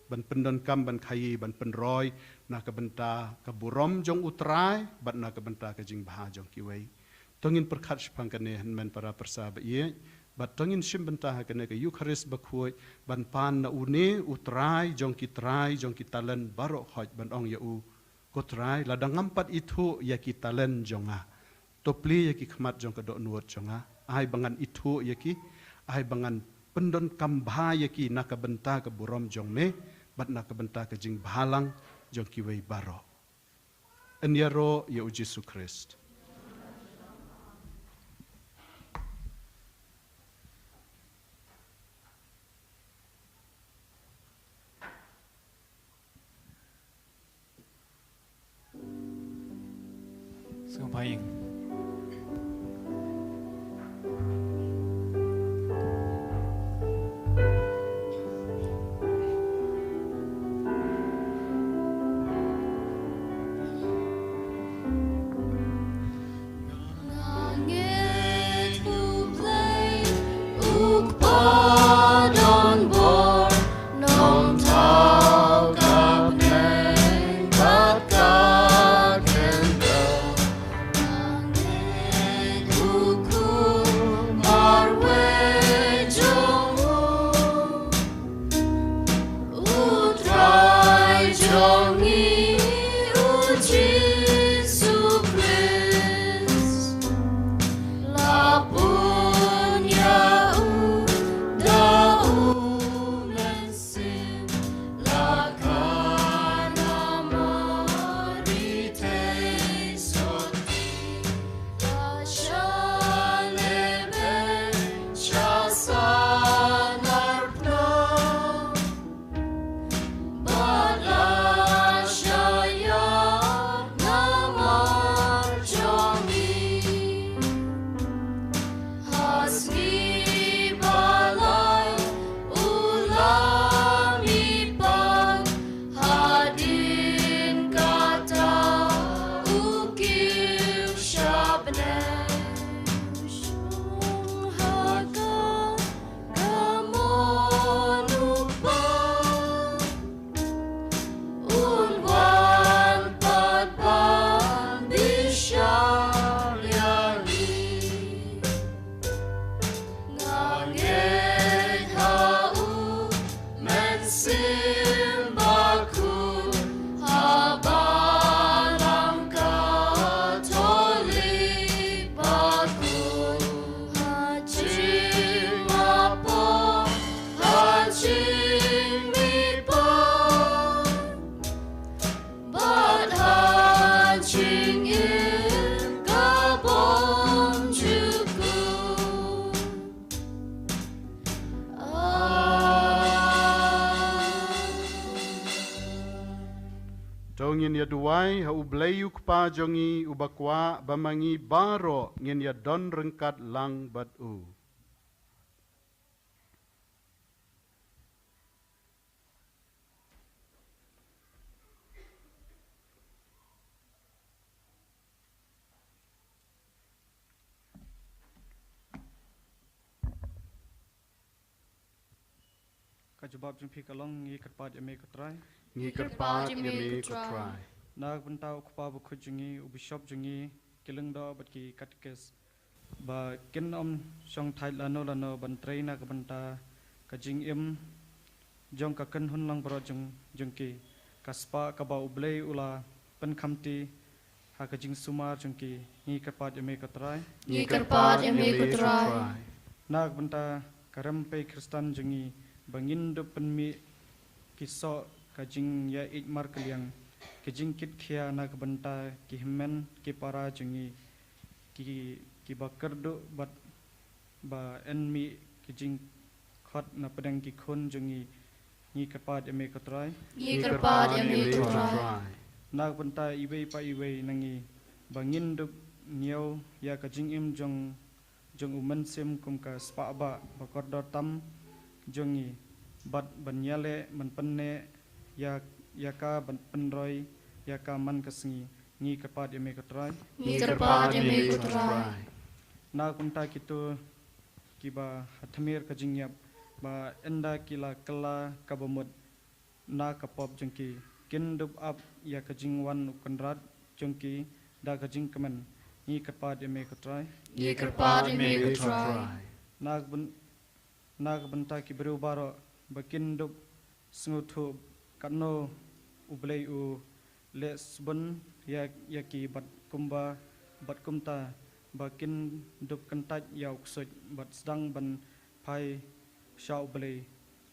ban pendon kam ban khayi ban penroy na ka benta ka burom jong utrai bat na ka benta ka jing baha jong kiwei tongin perkhat spang kane men para persahabat ye bat tongin sim benta kane ka eucharis bakhoi ban pan na une utrai jong kitalen baro khoj ban ong ya u kotrai ladang ngampat itu ya kitalen jonga topli ya ki khmat jong ka do nuot jonga ai bangan itu ya ki ai bangan pendon kambha yaki nak benta ke burom jong ne bat nak benta ke jing bahalang jong kiwei baro enyaro ya Yesus Christ Sumpahing ngin ya duai ha ublayu kpa jongi ubakwa bamangi baro ngin ya don rengkat lang bat u jabab jumpi kalong ngi kerpat eme kutrai. Ngi kerpat yami kutrai. Nak benta ukpa buku jungi ubishop jungi kileng do bat ki katkes. Ba kin song thai lano bantrai nak benta kajing jong kaken hun lang bro jungki kaspa kaba ublei ula pen khamti ha kajing sumar jungki ngi kerpat eme kutrai. Ngi kerpat yami kutrai. Nak benta karam pe Kristen jungi bangin do penmi kisok kajing ya ikmar kaliang kajing kit khia nak benta ki himen ki para jungi ki bakar do bat ba enmi kajing khot na pedang ki khon jungi ngi kerpat eme kutrai. Ngi kerpat yami kutrai. Nak benta iwei nangi bangin do niau ya kajing jong umen sim kum ka spa ba bakor do tam jongi bat banyale man penne ya ka ban penroi ya ka man kasngi ngi kerpat eme kutrai. Ngi kerpat yami kutrai. Na kunta kitu kiba hatmir kajing yap ba enda kila kala kabamut na kapop jengki kin dup up ya kajing wan ukandrat jengki da kajing kemen ngi kerpat eme kutrai. Ngi kerpat yami kutrai. Nak benta ki beru baro bakin dup sengutu katno ublei u les bun ya ki bat kumta bakin dup kentat ya uksoj bat sedang ban pai sya ublei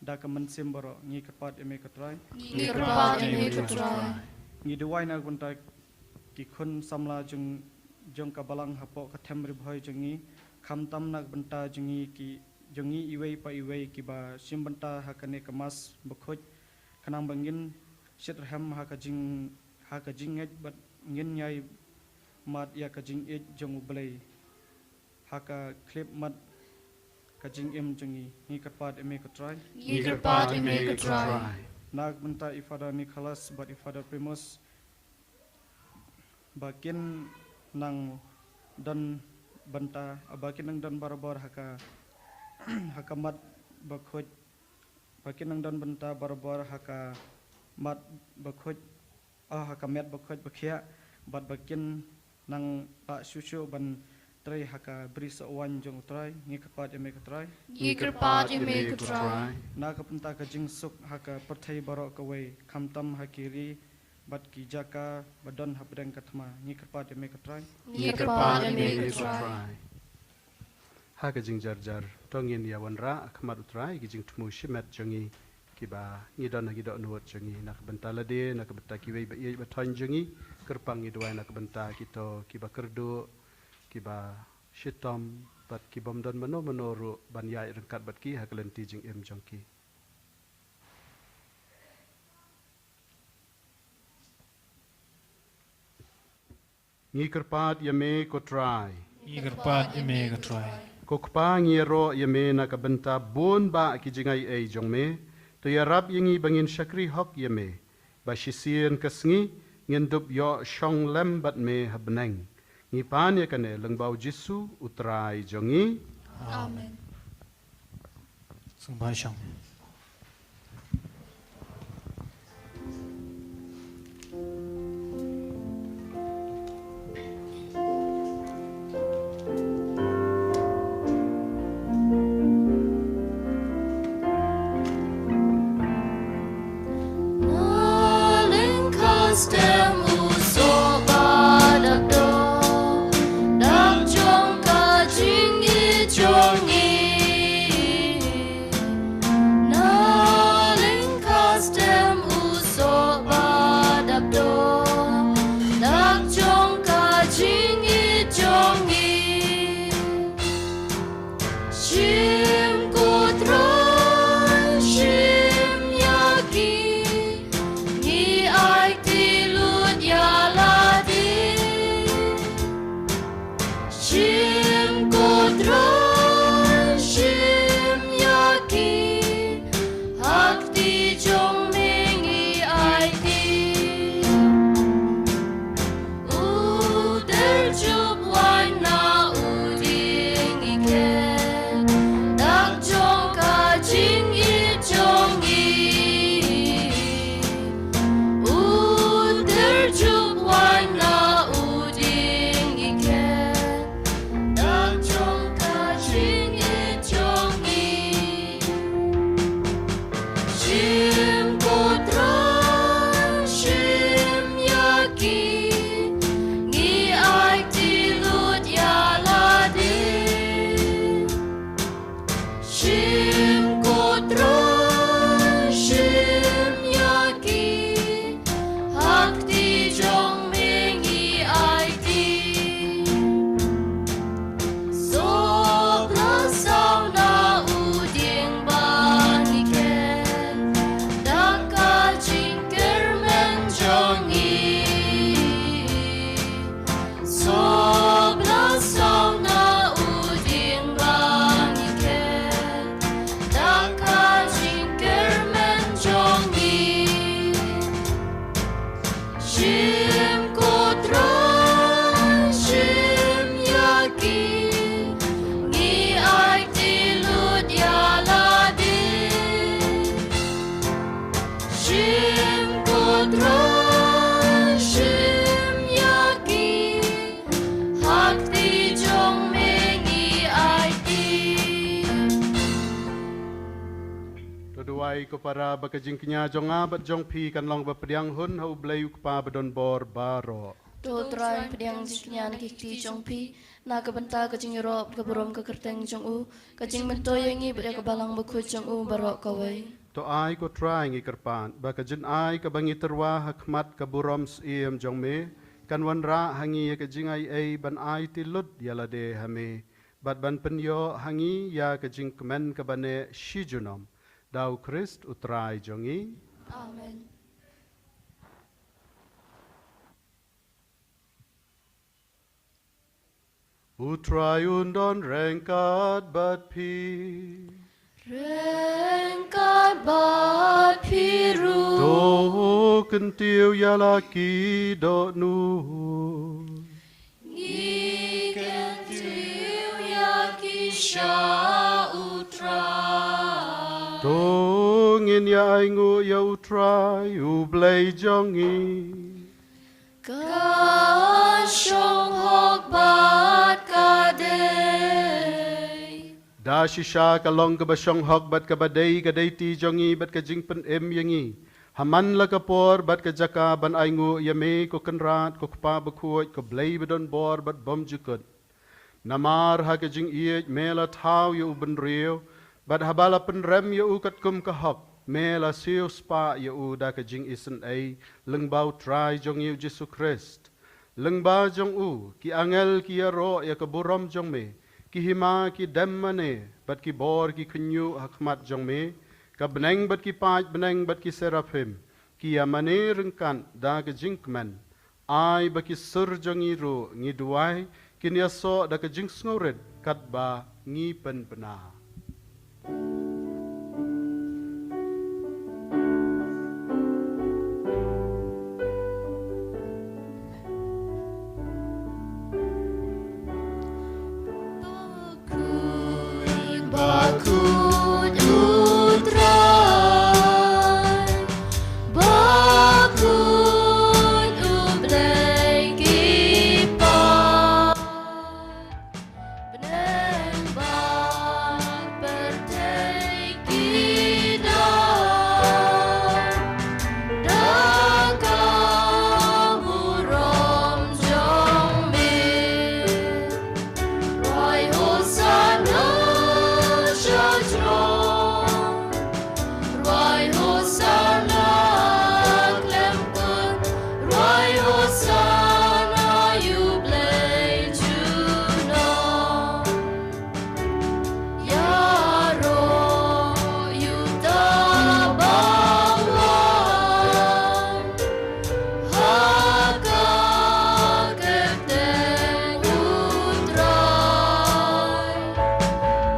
da kamen simbaro ngi kerpat eme kutrai. Ngi kerpat yami kutrai. Ngi duwai nak benta ki khun samla jong kabalang hapo kathem ribhoi jungi khamtam nak benta jungi ki jongi iwei pa iwei kiba simbenta hakane kemas bekhoj kanang bangin sitrham hakajing et bat ngin nyai mat ya kajing et jong ublei haka clip mat kajing jongi ngi kerpat eme kutrai. Ngi kerpat yami kutrai. Nak benta ifada Nicholas bat ifada Primus bakin nang don benta abakin nang don barabor haka mat bakhoj bakin nang don benta barabor haka mat bakhoj haka met bakhoj bakhia bat bakin nang pa susu ban trai haka bris wan jong trai ngi kerpat eme kutrai. Ngi kerpat yami kutrai. Na kapenta kajing suk haka perthai barok kawai khamtam hakiri bat ki jaka badon hapdeng katma ngi kerpat eme kutrai. Ngi kerpat yami kutrai. Ha kajing jar tongin ya wanra khmat utrai kijing tumu shimet jongi kiba ngidon nuot jongi nak benta lade nak benta kiwei ba ye baton jongi kerpang ngi duai nak benta kito kiba kerdu kiba shitom bat kibom don menoru ban yai rengkat bat ki hakalenti jing jongki. Ngi kerpat yame kotrai. Ngi kerpat yame kotrai. Kokpa ngiro yame nakabenta bon ba kijingai jongme to yarab yingi bangin syakri hok yame ba shisien kasngi ngendup yo shong lem bat me habneng ngi pan yakane lengbau jisu utrai jongi. Amen. Sungbai shang. Stem uso badakdo dak jong ka jingi jongi naling ka stem uso badakdo dak jong ka jingi jongi shim kutrai shim yaki ni ai ti lu Trashim yaki hakti jong mengi aiti. Doduai ko para bakajing kenya jonga bat jong pi kan long bapediang hun hau blayu pa badon bor baro. Do trai pediang jiknyan kikti jong pi na kabenta kajing Europe kaburom kakerteng jong u kajing mentoyangi bria kabalang bakhu jong u barok kawai. To ai ko try ngi kerpan bakajin ai ka bangi terwa hakmat kaburom siem jong me kan wan ra hangi kajing ai ban ai tilut yala de hame bat ban penyo hangi ya kajing kemen kabane shijunom. Dau Christ utrai jongi. Amen. Utrai undon rengkat bat pi. Rengkat bat piru. Do kentiu yalaki do nu. Ikan tiu yaki sha utrai. Tongin ya ingu ya utrai ublay jongi. Ka shong hok bat kadai. Da shisha kalong ka basyong hok bat ka baday ti jongi bat ka jingpen yangi. Haman la kapor bat ka jaka ban aingu yame ko kenrat ko kpa bakuot ko blay badon bor bat bom jukut. Namar ha ka jing iet mela tau ya uben rio. Bat habala penrem ya ukat kum kahok, mela siu spa ya u da ka jing isen ay, lengbau try jong yu Jesu Christ. Lengba jong u, ki angel ki ya ro ya kaburom jong me, ki hima ki demmane, bat ki bor ki kunyu hakmat jong me, ka beneng bat ki paj beneng bat ki serafim, ki ya mane rengkan da ka jing kemen, ay ba ki sur jong iro ngi duai, ki niya so da ka jing sngorid, kat ba ngi pen pena. Bakut utrai, bakut ublay kipat, beneng bat pertei kidat, daka burom jong me, roi hosana. Roy Hosanna, Klempun, Roy Hosanna, you play Juno. Yaro, you tabawan, Haka kepteng utrai.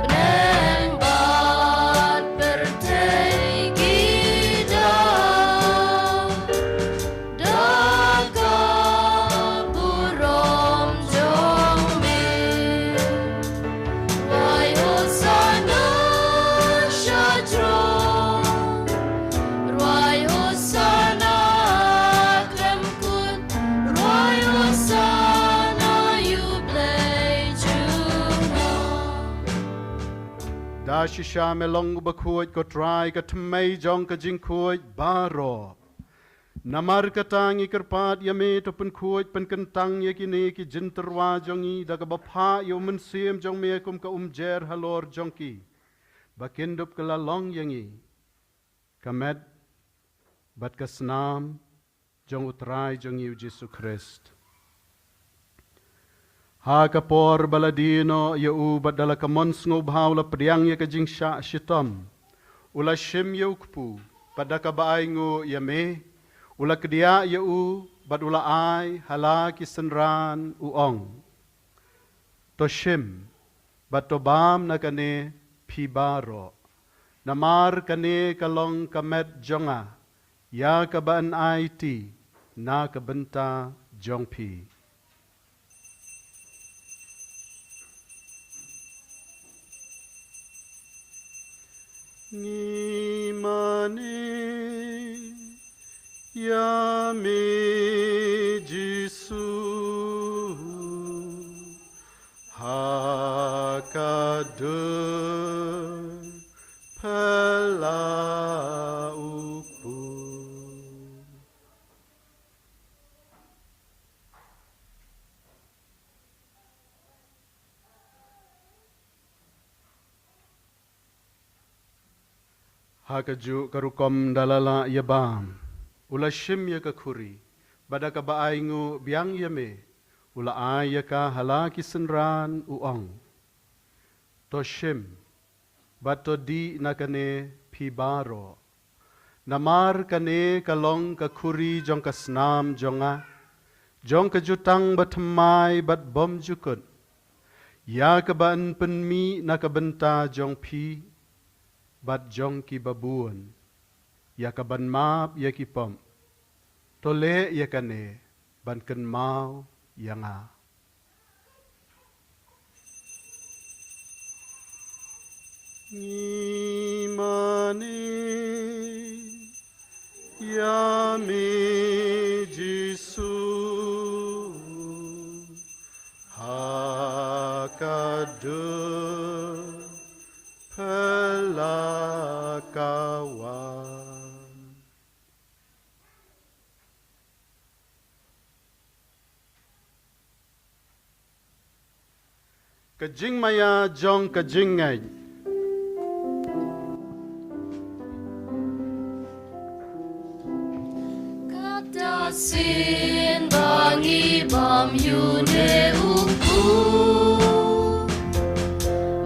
Beneng bat pertei kidat, daka burom jong me. Roy Hosanna syadron, Roy Hosanna klemkut, Roy Hosanna yublay juno. Da shisha melong bakuot ko try ka tmay jong ka jing kuot baro. Namar katang ikerpat yame to pen kuot pen kentang ye kini ki jinterwa jongi da ka bapa yo mensiem jong me kum ka umjer halor jongki. Bakindup ka lalong yangi. Kamed bat ka snam jong utray jong yu Jesu Christ. Ha kapor baladino ya u badala kamons ngobhaw la priang ya kajing sya shitam. Ula shim ya ukpu pada kabaay ngo ya me. Ula kedia ya u bad ula ay hala kisenran uong. To shim bad to bam na kane pibaro. Namar kane kalong kamet jonga. Ya kabaan ay ti na kabenta jongpi. Ngimane Yami Jisu Hakadur Pelaupu. Hakaju karukom dalala yabam. Ula shim ya ka khuri, bada ka baaingu biang yame, ula ay ka halaki senran uong. To shim, bato di nakane pibaro. Namar kane kalong ka khuri jong ka snam jonga, jong ka jutang batamay bat bom jukut. Ya ka baan penmi nakabenta jong pi, bat jong ki babuan. Ya ka ban map ya ki pom. Tole ya kane ban ken mau ya nga. Imane ya me Jisu hakadur pelakawan. Kajing maya jong kajing ngay. Katasin bangi bam yune uku,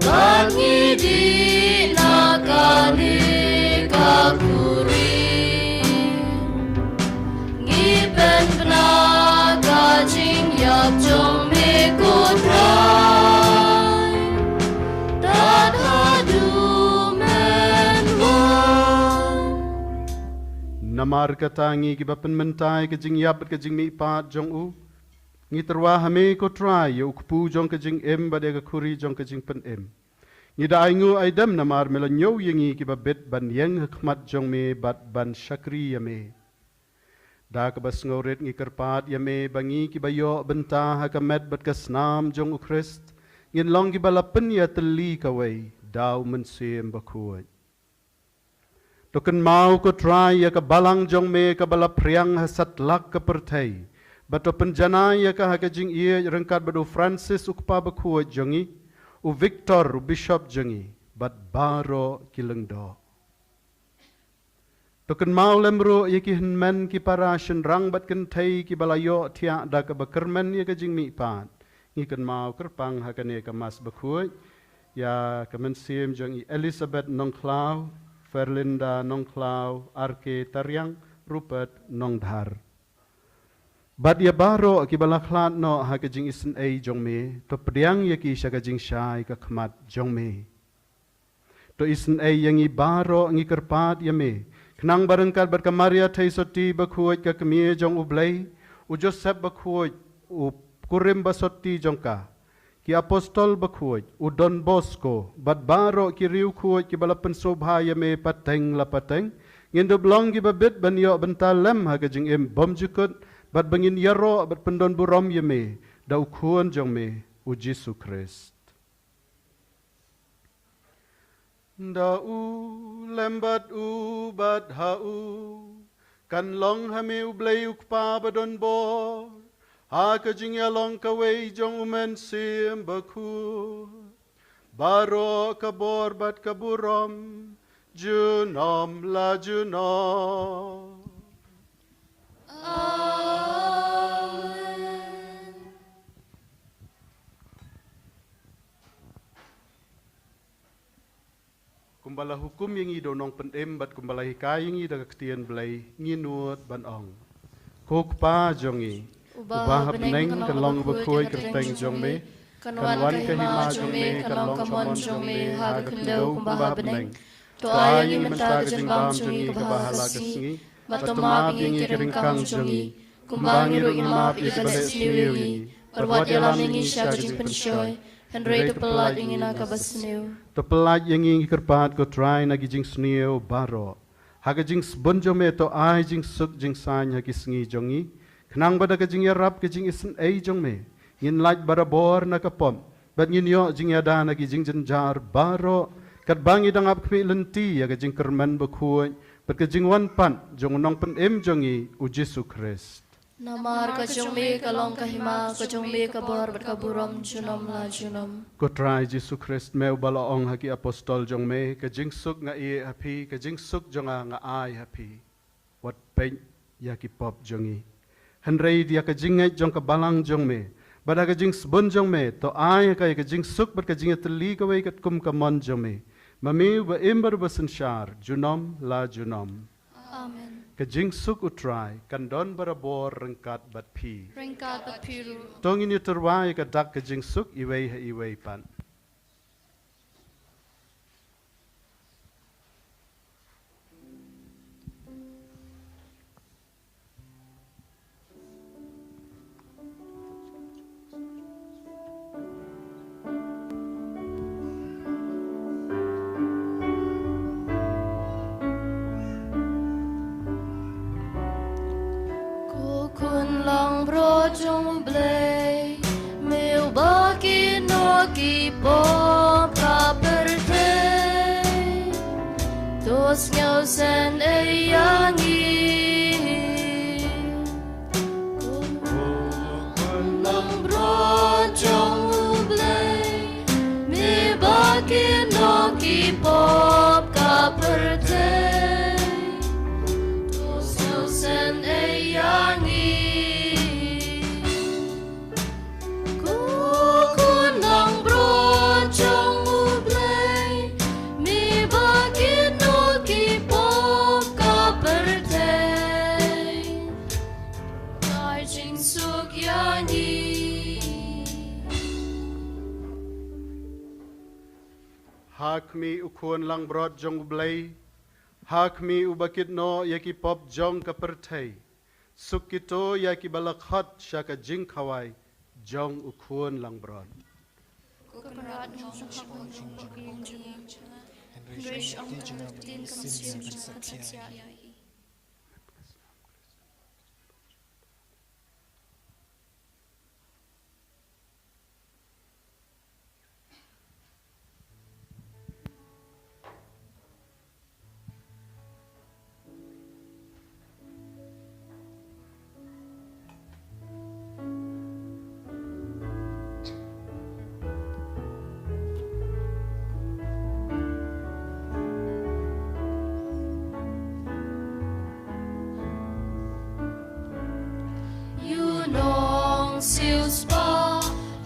bangi di nakani kakuri, ngipen bena kajing yap jong me kodra. Namar katangi ki bapen mentai ke jing yap ke jing mi pat jong u ngi terwa hame ko try yo kupu jong ke jing em bade ke khuri jong ke jing pen em ngi da aingu aidam namar melanyo yengi ki babet ban yang hikmat jong me bat ban syakri yame da ke bas ngoret ngi kerpat yame bangi ki bayo benta hakamet bat kasnam jong u Christ ngin long ki balapen ya teli kawai dau mensem bakuat. Token mau ko try ya ka balang jong me ka bala priang hasat lak ka pertai. Bato penjana ya ka hakajing ia rengkat badu Francis ukpa bakuat jongi. U Victor u Bishop jongi. Bat baro kilengdo. Token mau lemro ya ki henmen ki para shenrang bat kentai ki balayo tiak da ka bakermen ya ka jing mi pat. Ngikan mau kerpang hakane ka mas bakuat. Ya kemensim jongi Elizabeth Nongklau. Ferlinda Nongklau, Arke Taryang, Rupert Nongdhar. Bad ya baro ki balaklat no ha ka jing isen ai jong me, to pediang ya ki sya ka jing syai ka khmat jong me. To isen ai yang i baro ngi kerpat ya me, knang barengkat bar ka Maria Taisoti bakhuat ka kemie jong ublai, u Joseph bakhuat u kurim basoti jong ka. Ki apostol bakhuat u Don Bosco bat baro ki riu khuat ki balapen sobhaya me pateng la pateng ngindo blong ki babet banyo bentalem ha ka jing em bom jukut bat bangin yaro bat pendon burom ye me da ukhuan jong me u Jesu Christ da u lembat u bat ha u kan long ha me u blai ukpa badon bo ha ka jing ya long ka wei jong umen sim baku baro ka bor bat ka burom junom la junom. Amen. Kumbala hukum yang ido nong pendem bat kumbala hikai yang ida ketian belai nginut ban ong kok pa jongi ubah beneng kan long bakoi kerteng jong me kan wan ke hima jong me kan long kamon jong me ha kendo kumbah beneng to ayangi menta jeng bam jongi kebahala kesengi batoma bingi kering kang jongi kumbangi ru imap ibale sniwi perwat yalam ingi sya jing penshoy Henry to pelat ingin agak basniu. To pelat yang ingin kerpat ko try nagi jing sniu baro. haga jing sbon jome to ai jing suk jing san hagi sngi jongi khnang bada ka jing yarap ka jing isen ei jongme ngin laj bara bor na ka pom bat ngin yo jing yada na ki jing jenjar baro kat bangi dangap kmi lenti ya ka jing kerman bakhuai bat ka jing wan pan jong nong pen em jongi u Jesu Christ Namar ka jong me ka long ka hima ka jong me ka bor bat ka buram junom la junom. ko try Jesu Christ meu balaong haki apostol jong me ka jing suk nga i happy ka jing suk jonga nga ai happy wat pen ya ki pop jongi hanrei dia ka jing ngai jong ka balang jong me bada ka jing sbon jong me to ai ka jing suk bat ka jing tli ka wei kat kum ka mon jong me mami ba ember ba sanshar junom la junom Amen. ka jing suk utrai kan don barabor rengkat bat pi Ringkat bat piru. tongin yu terwai ka dak ka jing suk iwei ha iwei pan Kun lang bro jong blay meu baki no ki pop ka pertay tos nhau sen ay yangi kun lang bro jong blay meu baki no ki pop ka pertay tos nhau sen ay yangi hakmi ukun lang brod jong blay hakmi ubakit no yaki pop jong ka perthai sukito yaki balakhat shaka jing khawai jong ukun lang brod Siêu spa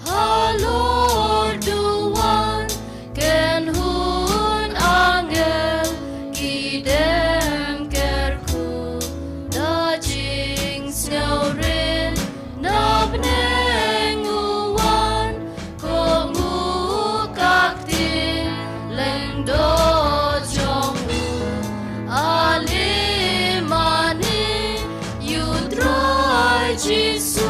halor duan ken hun angel kidem kerku da jing snaurin nabneng uwan ko ngu kaktin leng do jong alimani you try Jesus.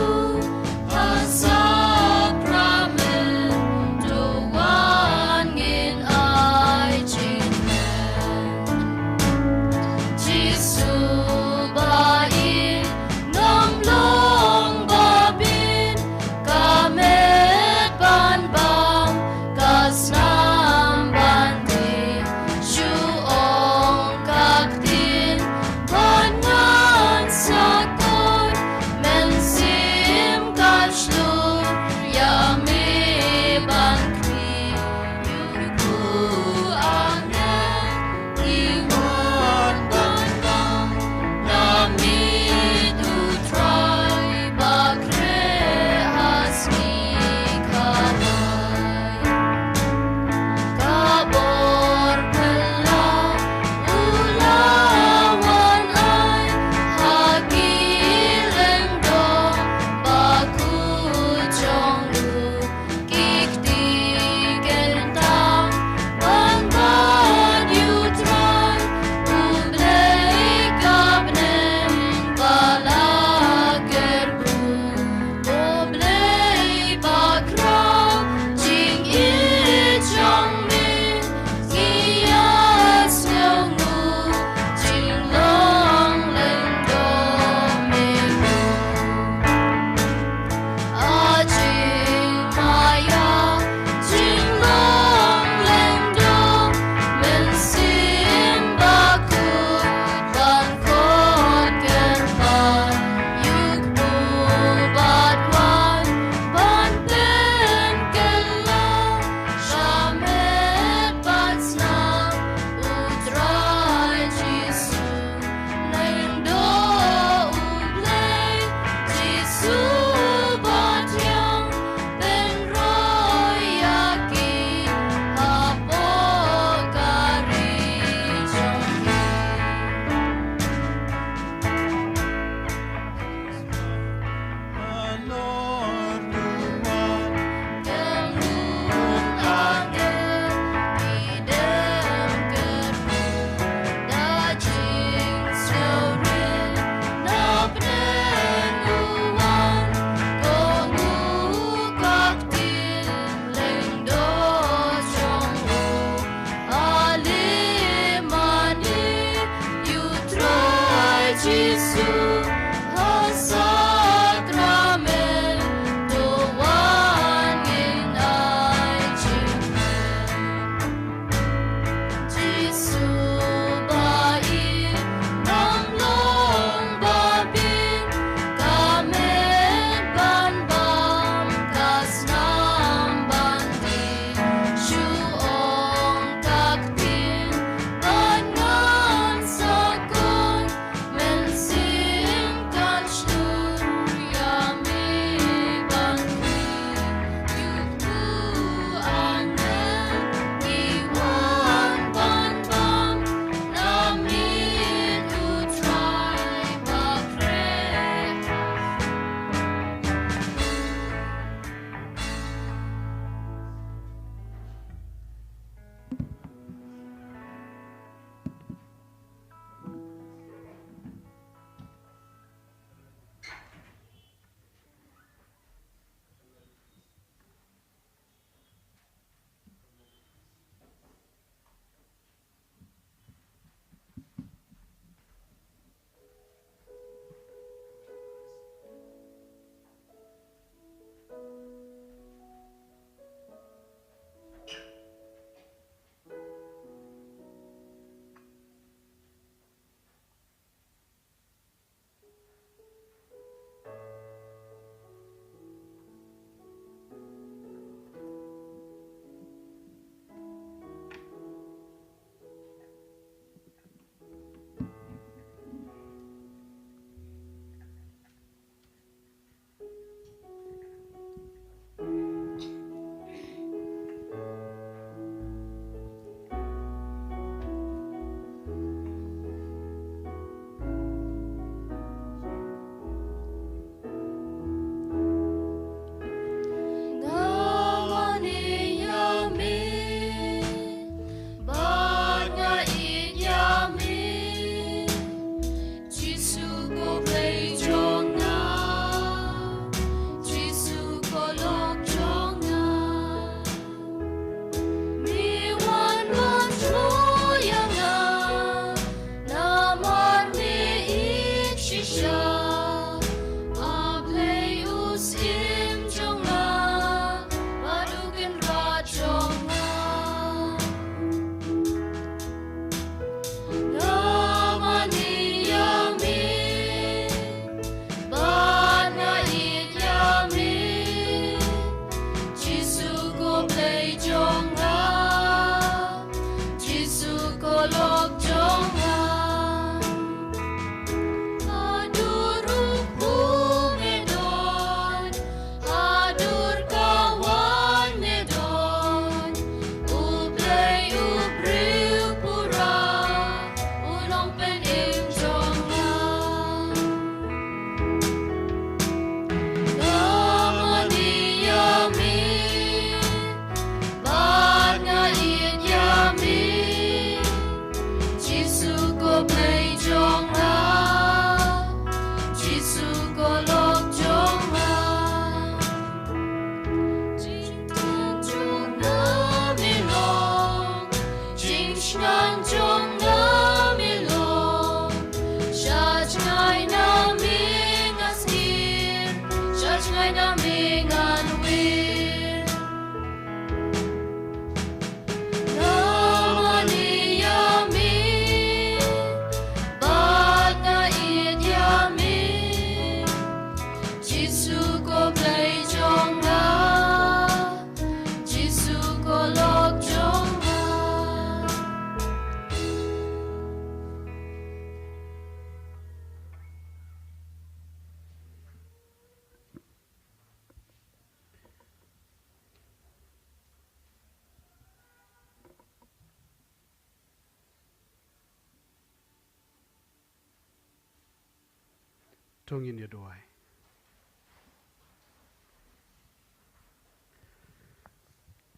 Tungin ya doai.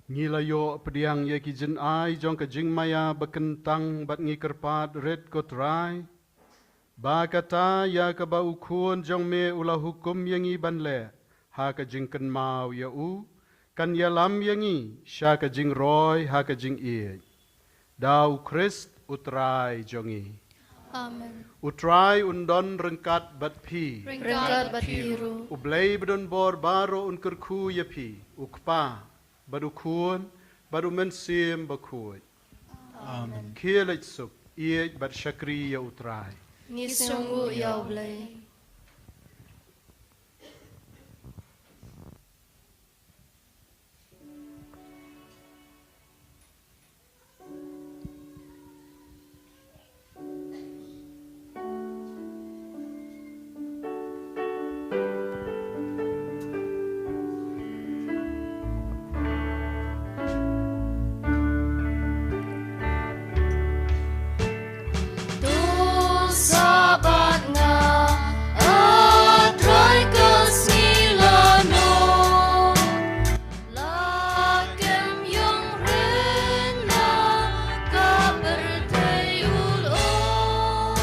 Ngilayo pediang ye ki jin ai jong ka jing maya bekentang bat ngi kerpat red kotrai. Ba kata ya ka ba ukun jong me ulah hukum yang i banle. Ha ka jing ken mau ya u. Kan ya lam yang i. Sya ka jing roy ha ka jing i. Dau Christ utrai jong i. Amen. Utrai undon rengkat bat pi. Rengkat bat biru. Ublay bedon bor baro un kerku ya pi. Ukpa badu kun badu mensim bakuy. Amen. Kielait suk iej bat syakri ya utrai. Ngisunggu ya oblay. Sabat nga atray kasilano lakem yung rin na kabertay ulo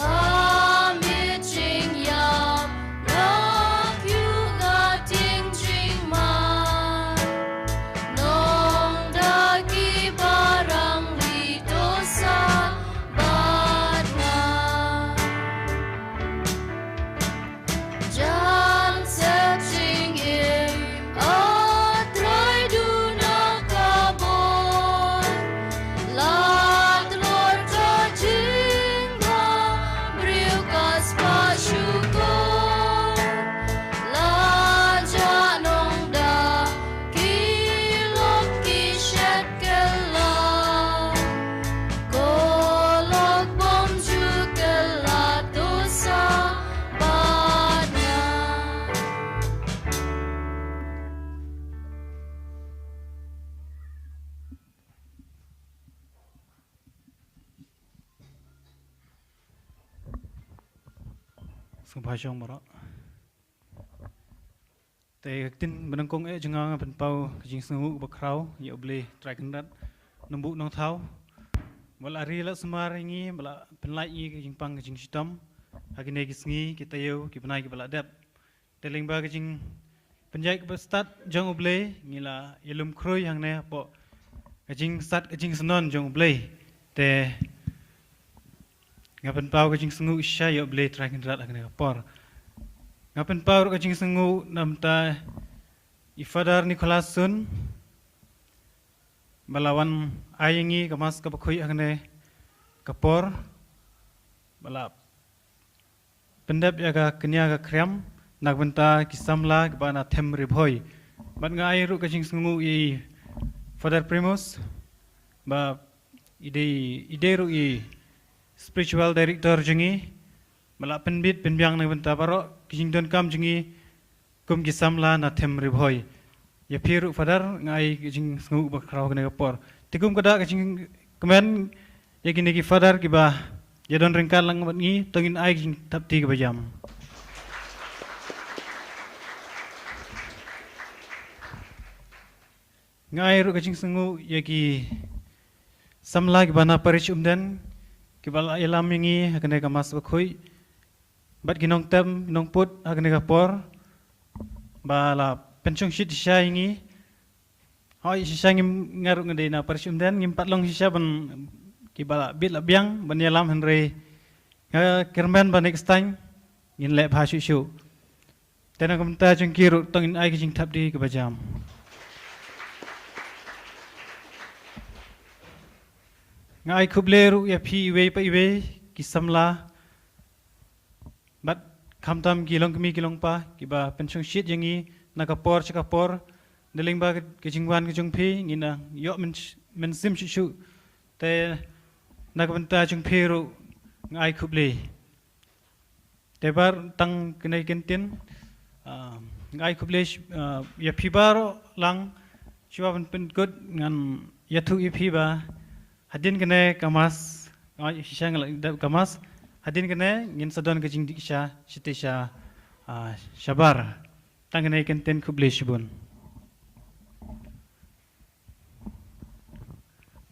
hamit ching yam nakyuga ting ching man nong dagi barang dito sa Jan searching in atray duna kabon lat lor kajingga briukas pasyukur laja nong da kilok kisyat kela kolok bom jukela dosa Subhashong mara. Te tin benangkong jengang pen pau kajing sengu bakrau ya oblay trakendat nembuk nong thau. Bala ari la semar ingi bala penlai i kajing pang kajing sitam. Hagine gisngi kita yo ki penai ki bala dep. Teling ba kajing penjai ke start jong oblay ngila yelum kroi hang ne po kajing start kajing senon jong oblay. Te ngapen pau kajing sengu isya ya oblay trakendat hagine por. Ngapen pau kajing sengu namta Ifadar Nikolasun balawan ayengi kamas kapakoi hagine kapor bala pendap yaga kenya ga krem nagbenta kisamla bana them ribhoi ban nga ayru kajing sengu I Father Primus ba ide ru I spiritual director jengi bala penbit penbyang nagbenta baro kajing don kam jengi kum kisamla na them ribhoi ya piru Father nga ay kajing sengu bakraw kene kapor tikum kada kajing kemen ya gini ki Father kiba ya don rengkal lang ngi tongin ay kajing tapti kiba jam. Ngai ru kajing sengu yaki samla ki bana parish umden ki bala ilam ngi hakane ka mas bakhui bat ginong tem ginong put hakane ka por bala penchong shit sha ngi hoi sha ngi ngaru ngade na parish umden ngim patlong sha ban ki bala bit la biang ban yalam henre kermen ban next time ngin le bha shu shu tena kamta chung kiru tongin ai kajing tapdi ki bajam. Ngai kubleru ya pi iwe pa iwe kisamla bat kamtam kilong kemi kilong pa kiba penchong shit yangi nakapor chakapor deling ba kejingwan kejung pi ngina yo men sim shu te nakapenta chung pi ru ngai kuble te bar tang kenai kentin ngai kuble ya pi baro lang shiwa pen good ngan yatu ipi ba hadin kene kamas shisha ngal kamas hadin kene ngin sadon kajing dikisha shitesha shabar tangene kenten kuble shibun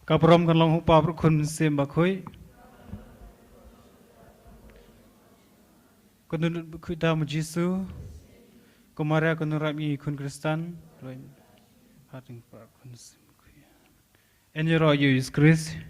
kaprom kan long hupa kun sem bakhoi kunun kuda mujisu kumara kunurami kun kristan hating par kun sem Enjero Jesus Christ